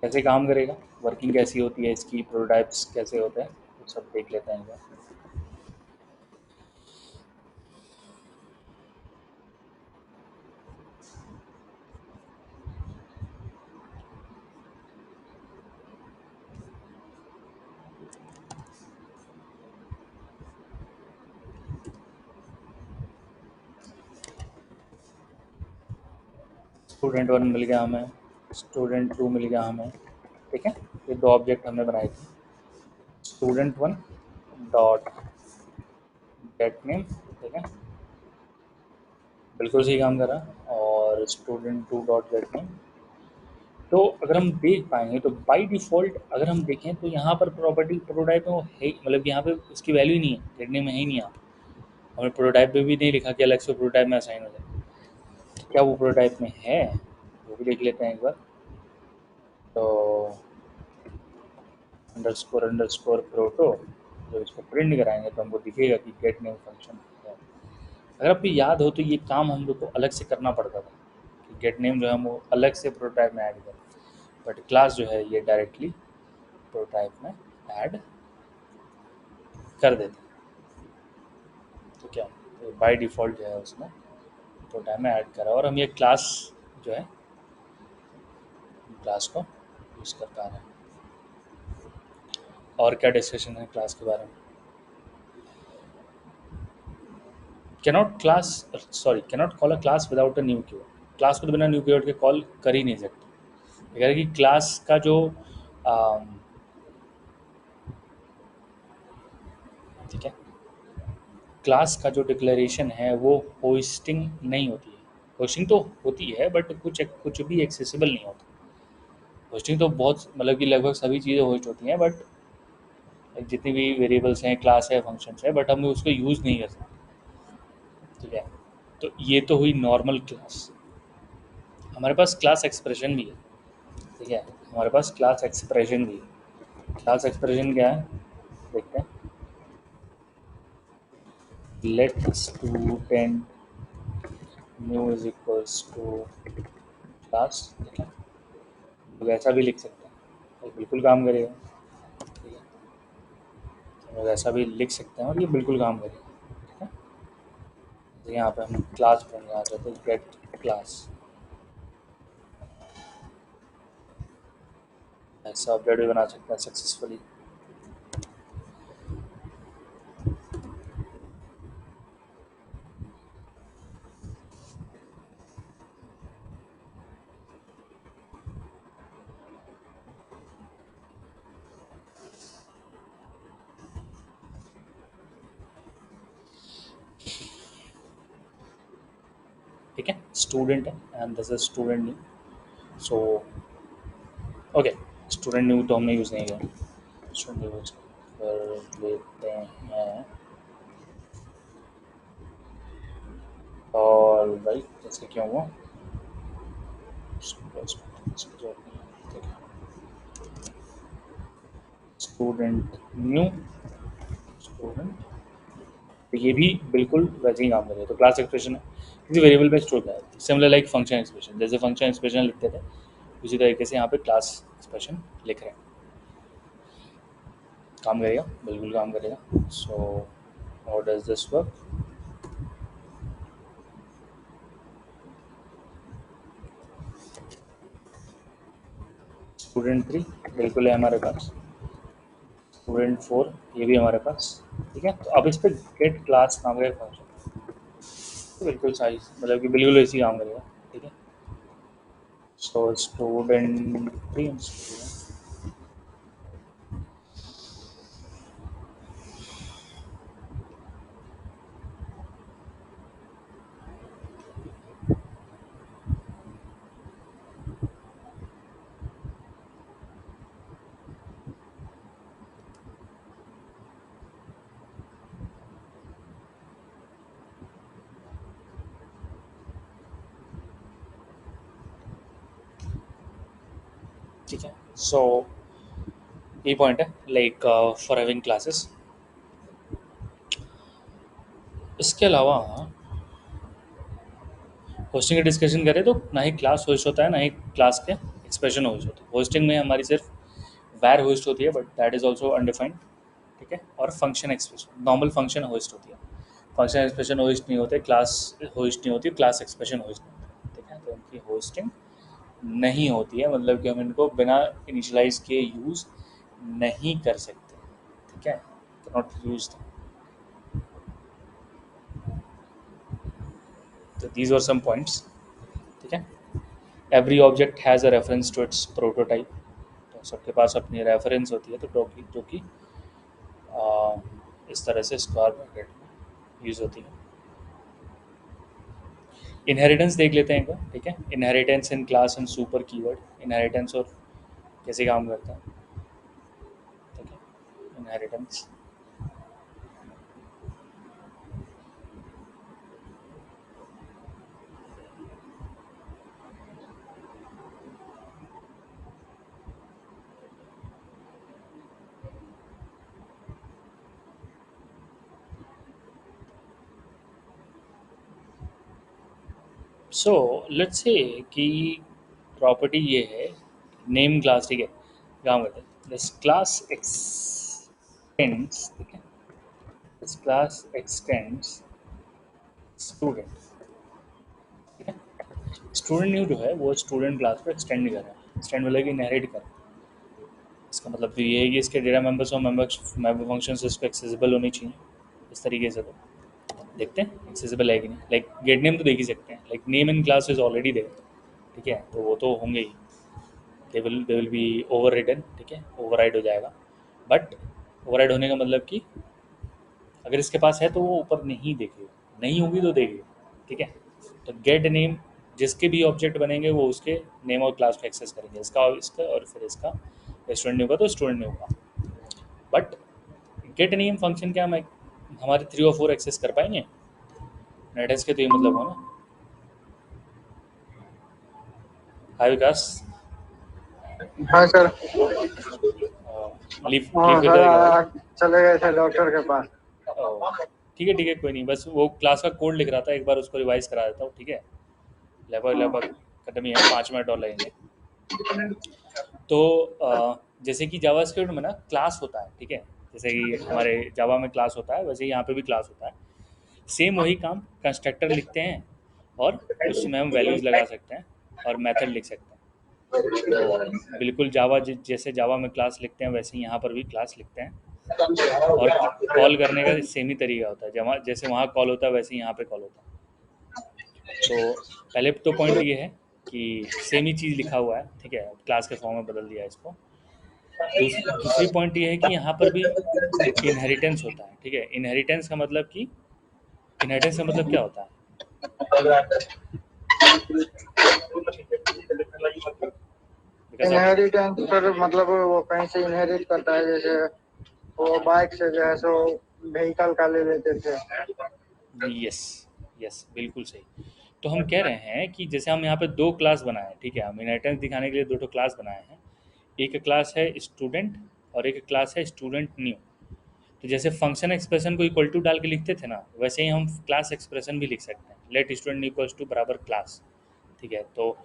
कैसे काम करेगा, वर्किंग कैसी होती है इसकी, प्रोटोटाइप्स कैसे होते हैं, वो सब देख लेते हैं एक बार। स्टूडेंट 1 मिल गया हमें, स्टूडेंट 2 मिल गया हमें। ठीक है, ये 2 ऑब्जेक्ट हमने बनाए थे। स्टूडेंट 1 डॉट गेट नेम, ठीक है, बिल्कुल सही काम कर रहा है। और स्टूडेंट 2 डॉट गेट नेम, तो अगर हम देख पाएंगे तो बाय डिफ़ॉल्ट अगर हम देखें तो यहाँ पर प्रॉपर्टी प्रोटोटाइप में वो है, मतलब कि यहाँ पे उसकी वैल्यू ही नहीं है, गेट नेम में है ही नहीं। यहाँ हमने प्रोटोटाइप में भी नहीं लिखा कि अलग से प्रोटोटाइप में असाइन हो जाए। क्या वो प्रोटोटाइप में है वो भी देख लेते हैं एक बार। तो अंडरस्कोर प्रोटो, जब इसको प्रिंट कराएंगे तो हमको दिखेगा कि गेट नेम फंक्शन है। अगर आपको याद हो तो ये काम हम लोग को अलग से करना पड़ता था कि गेट नेम जो है हम वो अलग से प्रोटोटाइप में ऐड करें, बट क्लास जो है ये डायरेक्टली प्रोटोटाइप में ऐड कर देते हैं। तो क्या तो बाय डिफ़ॉल्ट जो है उसमें प्रोटोटाइप में ऐड करा, और हम ये क्लास जो है क्लास को यूज़ कर पा रहे हैं। और क्या डिस्कशन है क्लास के बारे में? Cannot call a class without a new keyword. Class को तो बिना न्यू कीवर्ड के कॉल कर ही नहीं सकते। अगर कि क्लास का जो अम, ठीक है, क्लास का जो डिक्लेरेशन है वो होस्टिंग नहीं होती है। होस्टिंग तो होती है बट कुछ भी एक्सेसिबल नहीं होता। होस्टिंग तो बहुत मतलब कि लगभग सभी चीज़ें होस्ट होती हैं, बट जितनी भी वेरिएबल्स हैं, क्लास है, फंक्शंस है, बट हम उसको यूज़ नहीं कर सकते। ठीक है, तो ये तो हुई नॉर्मल क्लास। हमारे पास क्लास एक्सप्रेशन भी है। ठीक है, हमारे पास क्लास एक्सप्रेशन भी है। क्लास एक्सप्रेशन क्या है देखते हैं। Let student new is equals to class. ठीक है, तो वैसा भी लिख सकते हैं, ये बिल्कुल काम करेगा। ठीक है, तो वैसा भी लिख सकते हैं और ये बिल्कुल काम करेगा। ठीक है, तो यहाँ पे हम क्लास बनाने आ जाते हैं, गेट क्लास। ऐसा अपडेट भी बना सकते हैं सक्सेसफुली। ठीक है, स्टूडेंट है and this is student new. So okay, student new तो हमने यूज़ नहीं किया। स्टूडेंट यूज कर लेते हैं। और भाई जैसे क्यों हुआ स्टूडेंट न्यू स्टूडेंट, तो ये भी बिल्कुल वैसे ही काम करेगा। तो क्लास एक्सप्रेशन है, किसी वेरिएबल पे स्टोर किया है, सिमिलर लाइक फंक्शन एक्सप्रेशन। जैसे फंक्शन एक्सप्रेशन लिखते थे उसी तरीके से यहाँ पे क्लास एक्सप्रेशन लिख रहे हैं। काम करेगा, बिल्कुल काम करेगा। So how does this work. Student 3 बिल्कुल है हमारे पास, स्टूडेंट 4 ये भी हमारे पास। ठीक है, तो अब इस पर गेट क्लास काम करेगा फंक्शन, तो बिल्कुल सही, मतलब कि बिल्कुल ऐसी काम करेगा। ठीक है, सो स्टूडेंट 3 ठीक है, सो ये पॉइंट है लाइक फॉर हैविंग क्लासेस। इसके अलावा होस्टिंग की डिस्कशन करें तो ना ही क्लास होस्ट होता है ना ही क्लास के एक्सप्रेशन होस्ट होता है। होस्टिंग में हमारी सिर्फ वैर होस्ट होती है, but that is also undefined. ठीक है, और function expression, normal function host होती है। फंक्शन एक्सप्रेशन होस्ट नहीं होते, क्लास होस्ट नहीं होती, क्लास एक्सप्रेशन होस्ट नहीं होती। ठीक है, तो उनकी होस्टिंग नहीं होती है, मतलब कि हम इनको बिना इनिशियलाइज किए यूज़ नहीं कर सकते। ठीक है, नॉट यूज। तो दीज आर सम पॉइंट्स। ठीक है, every object has a reference to its prototype. तो सबके पास अपनी रेफरेंस होती है, तो जो कि इस तरह से स्क्वायर ब्रैकेट में यूज़ होती है। इनहेरिटेंस देख लेते हैं एक बार। ठीक है, inheritance in class and super keyword. Inheritance और कैसे काम करता है। ठीक है, इनहेरिटेंस सो लेट्स से कि प्रॉपर्टी ये है नेम क्लास। ठीक है, काम करते हैं दिस क्लास एक्सटेंड्स। ठीक है, दिस क्लास एक्सटेंड्स स्टूडेंट। ठीक है, स्टूडेंट न्यू जो है वो स्टूडेंट क्लास को एक्सटेंड नहीं कर रहा है। एक्सटेंड मतलब कि इनहेरिट कर रहा है। इसका मतलब तो ये है कि इसके डेटा मेंबर्स और मेंबर फंक्शंस इसको एक्सेसिबल होनी चाहिए इस तरीके से। तो देखते हैं एक्सेसिबल है कि नहीं। लाइक गेट नेम तो देख ही सकते हैं, like name in class is already there, ठीक है, तो वो तो होंगे ही, they will be overwritten, ठीक है, ओवरराइड हो जाएगा। बट ओवरराइड होने का मतलब कि अगर इसके पास है तो वो ऊपर नहीं देखेगा, नहीं होगी तो देखेगा, ठीक है। तो गेट नेम, जिसके भी ऑब्जेक्ट बनेंगे वो उसके नेम और क्लास को एक्सेस करेंगे, इसका और इसका, और फिर इसका स्टूडेंट नहीं होगा तो स्टूडेंट नहीं होगा। बट गेट नेम फंक्शन क्या हम हमारे 3 और 4 एक्सेस कर पाएंगे नेटएस के, तो ये मतलब हो ना। हाय विकास, हाँ सर। लीव लीव हाँ पे सर, था क्या भाई? चले गए थे डॉक्टर के पास। ठीक है कोई नहीं, बस वो क्लास का कोड लिख रहा था, एक बार उसको रिवाइज करा देता हूँ, ठीक है। लगभग हाँ। लगभग खत्म ही है, 5 मिनट और लगेंगे। तो जैसे कि जावास्क्रिप्ट में ना क्लास होता है, ठीक है, जैसे कि हमारे जावा में क्लास होता है वैसे ही यहाँ पे भी क्लास होता है। सेम वही काम, कंस्ट्रक्टर लिखते हैं और उसमें हम वैल्यूज़ लगा सकते हैं और मेथड लिख सकते हैं। तो बिल्कुल जावा जैसे जावा में क्लास लिखते हैं वैसे ही यहाँ पर भी क्लास लिखते हैं, और कॉल करने का सेम ही तरीका होता है, जहाँ जैसे वहाँ कॉल होता है वैसे ही यहाँ पे कॉल होता है। तो पहले तो पॉइंट ये है कि सेम ही चीज़ लिखा हुआ है, ठीक है, क्लास के फॉर्म में बदल दिया है इसको। दूसरी पॉइंट ये है कि यहाँ पर भी इनहेरिटेंस होता है, ठीक है। इनहेरिटेंस का मतलब क्या होता है? बिकॉज आप, इनहेरिटेंस सर मतलब वो कहीं से इनहेरिट करता है, जैसे वो बाइक से जो है सो व्हीकल का ले लेते थे। यस, यस बिल्कुल सही। तो हम कह रहे हैं कि जैसे हम यहाँ पे 2 क्लास बनाए हैं, ठीक है, हम इनहेरिटेंस दिखाने के लिए 2 क्लास बनाए हैं। एक क्लास है स्टूडेंट और एक क्लास है स्टूडेंट न्यू। तो जैसे फंक्शन एक्सप्रेशन को इक्वल टू डाल के लिखते थे ना, वैसे ही हम क्लास एक्सप्रेशन भी लिख सकते हैं, लेट स्टूडेंट इक्वल्स टू बराबर क्लास, ठीक है। तो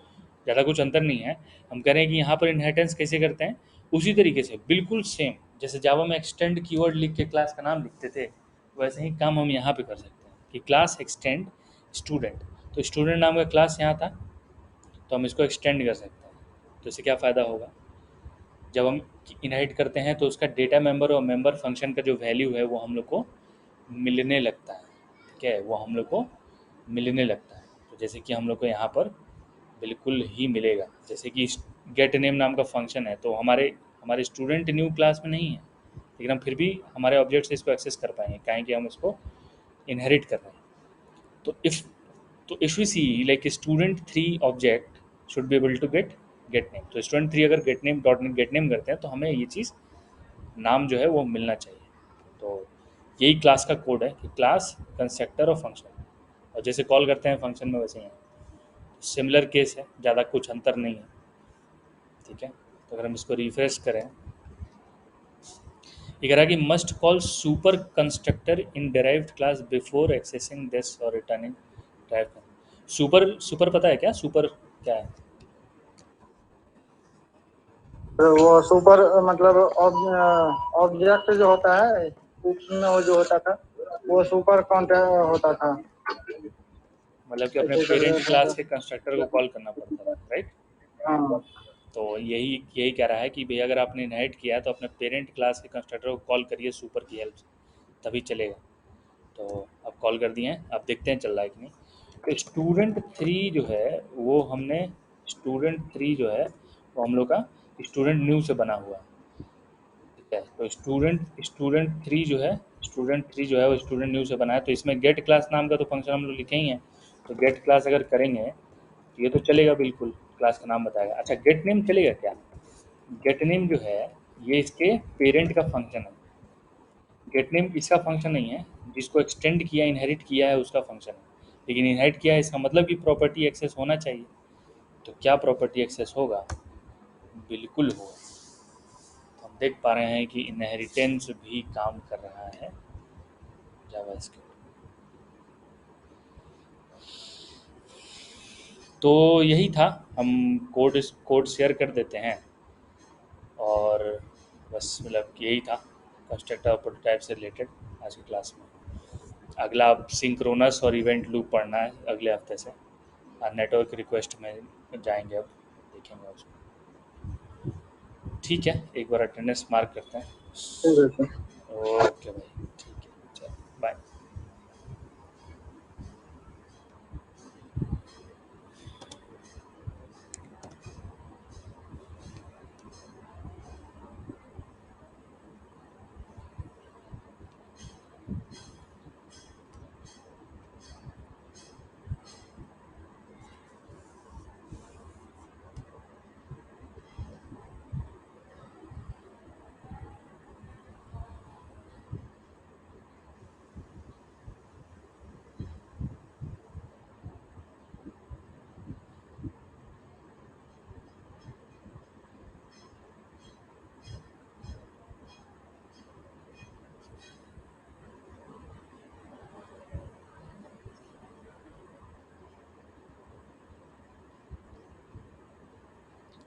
ज़्यादा कुछ अंतर नहीं है। हम कह रहे हैं कि यहाँ पर इनहेरिटेंस कैसे करते हैं, उसी तरीके से बिल्कुल सेम, जैसे जावा में एक्सटेंड कीवर्ड लिख के क्लास का नाम लिखते थे, वैसे ही काम हम यहाँ पे कर सकते हैं कि क्लास एक्सटेंड स्टूडेंट। तो स्टूडेंट नाम का क्लास यहाँ था, तो हम इसको एक्सटेंड कर सकते हैं। तो इससे क्या फ़ायदा होगा, जब हम इनहेरिट करते हैं तो उसका डेटा मेंबर और मेंबर फंक्शन का जो वैल्यू है वो हम लोग को मिलने लगता है, ठीक है, वो हम लोग को मिलने लगता है। तो जैसे कि हम लोग को यहाँ पर बिल्कुल ही मिलेगा, जैसे कि गेट नेम नाम का फंक्शन है, तो हमारे हमारे स्टूडेंट न्यू क्लास में नहीं है, लेकिन हम फिर भी हमारे ऑब्जेक्ट से इसको एक्सेस कर पाएंगे, काहे कि हम इसको इनहेरिट कर रहे हैं। तो if we see like student 3 object should be able to get name, तो स्टूडेंट 3 अगर get name dot get name करते हैं तो हमें ये चीज़ नाम जो है वो मिलना चाहिए। तो यही क्लास का कोड है कि क्लास कंस्ट्रक्टर और फंक्शन, और जैसे कॉल करते हैं फंक्शन में वैसे ही है। सिमिलर केस है, ज़्यादा कुछ अंतर नहीं है, ठीक है। तो अगर हम इसको रिफ्रेश करें, ये कह रहा है कि must call super constructor in derived class before accessing this और रिटर्निंग ड्राइव। सुपर सुपर पता है क्या, सुपर क्या है? तो वो सुपर मतलब ऑब्जेक्ट जो होता है उसमें वो जो होता था वो सुपर काउंट होता था। मतलब कि अपने ऐसे करके पेरेंट होता क्लास था। के कंस्ट्रक्टर को कॉल करना पड़ता था, राइट। हाँ। तो यही यही कह रहा है कि भैया अगर आपने इनहेरिट किया है तो अपने पेरेंट क्लास के कंस्ट्रक्टर को कॉल करिए सुपर की हेल्प से, तभी चलेगा। तो अब कॉल कर दिए हैं, अब देखते हैं चल रहा है कि नहीं। तो स्टूडेंट 3 जो है वो हमने, स्टूडेंट 3 जो है वो हम लोग का स्टूडेंट न्यू से बना हुआ है, ठीक है। तो स्टूडेंट 3 जो है, वो स्टूडेंट न्यू से बना है, तो इसमें गेट क्लास नाम का तो फंक्शन हम लोग लिखे ही हैं। तो गेट क्लास अगर करेंगे तो ये तो चलेगा, बिल्कुल क्लास का नाम बताएगा। अच्छा गेट नेम चलेगा क्या? गेट नेम जो है ये इसके पेरेंट का फंक्शन है, गेट नेम इसका फंक्शन नहीं है, जिसको एक्सटेंड किया इनहेरिट किया है उसका फंक्शन है। लेकिन इनहेरिट किया है इसका मतलब कि प्रॉपर्टी एक्सेस होना चाहिए। तो क्या प्रॉपर्टी एक्सेस होगा? बिल्कुल होगा। तो हम देख पा रहे हैं कि इनहेरिटेंस भी काम कर रहा है जावास्क्रिप्ट। तो यही था, हम कोड शेयर कर देते हैं, और बस मतलब यही था कंस्ट्रक्टर और प्रोटोटाइप से रिलेटेड आज की क्लास में। अगला अब सिंक्रोनस और इवेंट लूप पढ़ना है अगले हफ्ते से, और नेटवर्क रिक्वेस्ट में जाएंगे, अब देखेंगे उसको। ठीक है, एक बार अटेंडेंस मार्क करते हैं। ठीक है सर। ओके भाई, ठीक है, चलो बाय।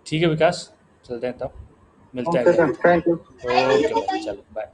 ठीक है विकास, चलते हैं तब, मिलते हैं ओके घर। Sir, thank you. ओके भाई, चलो बाय।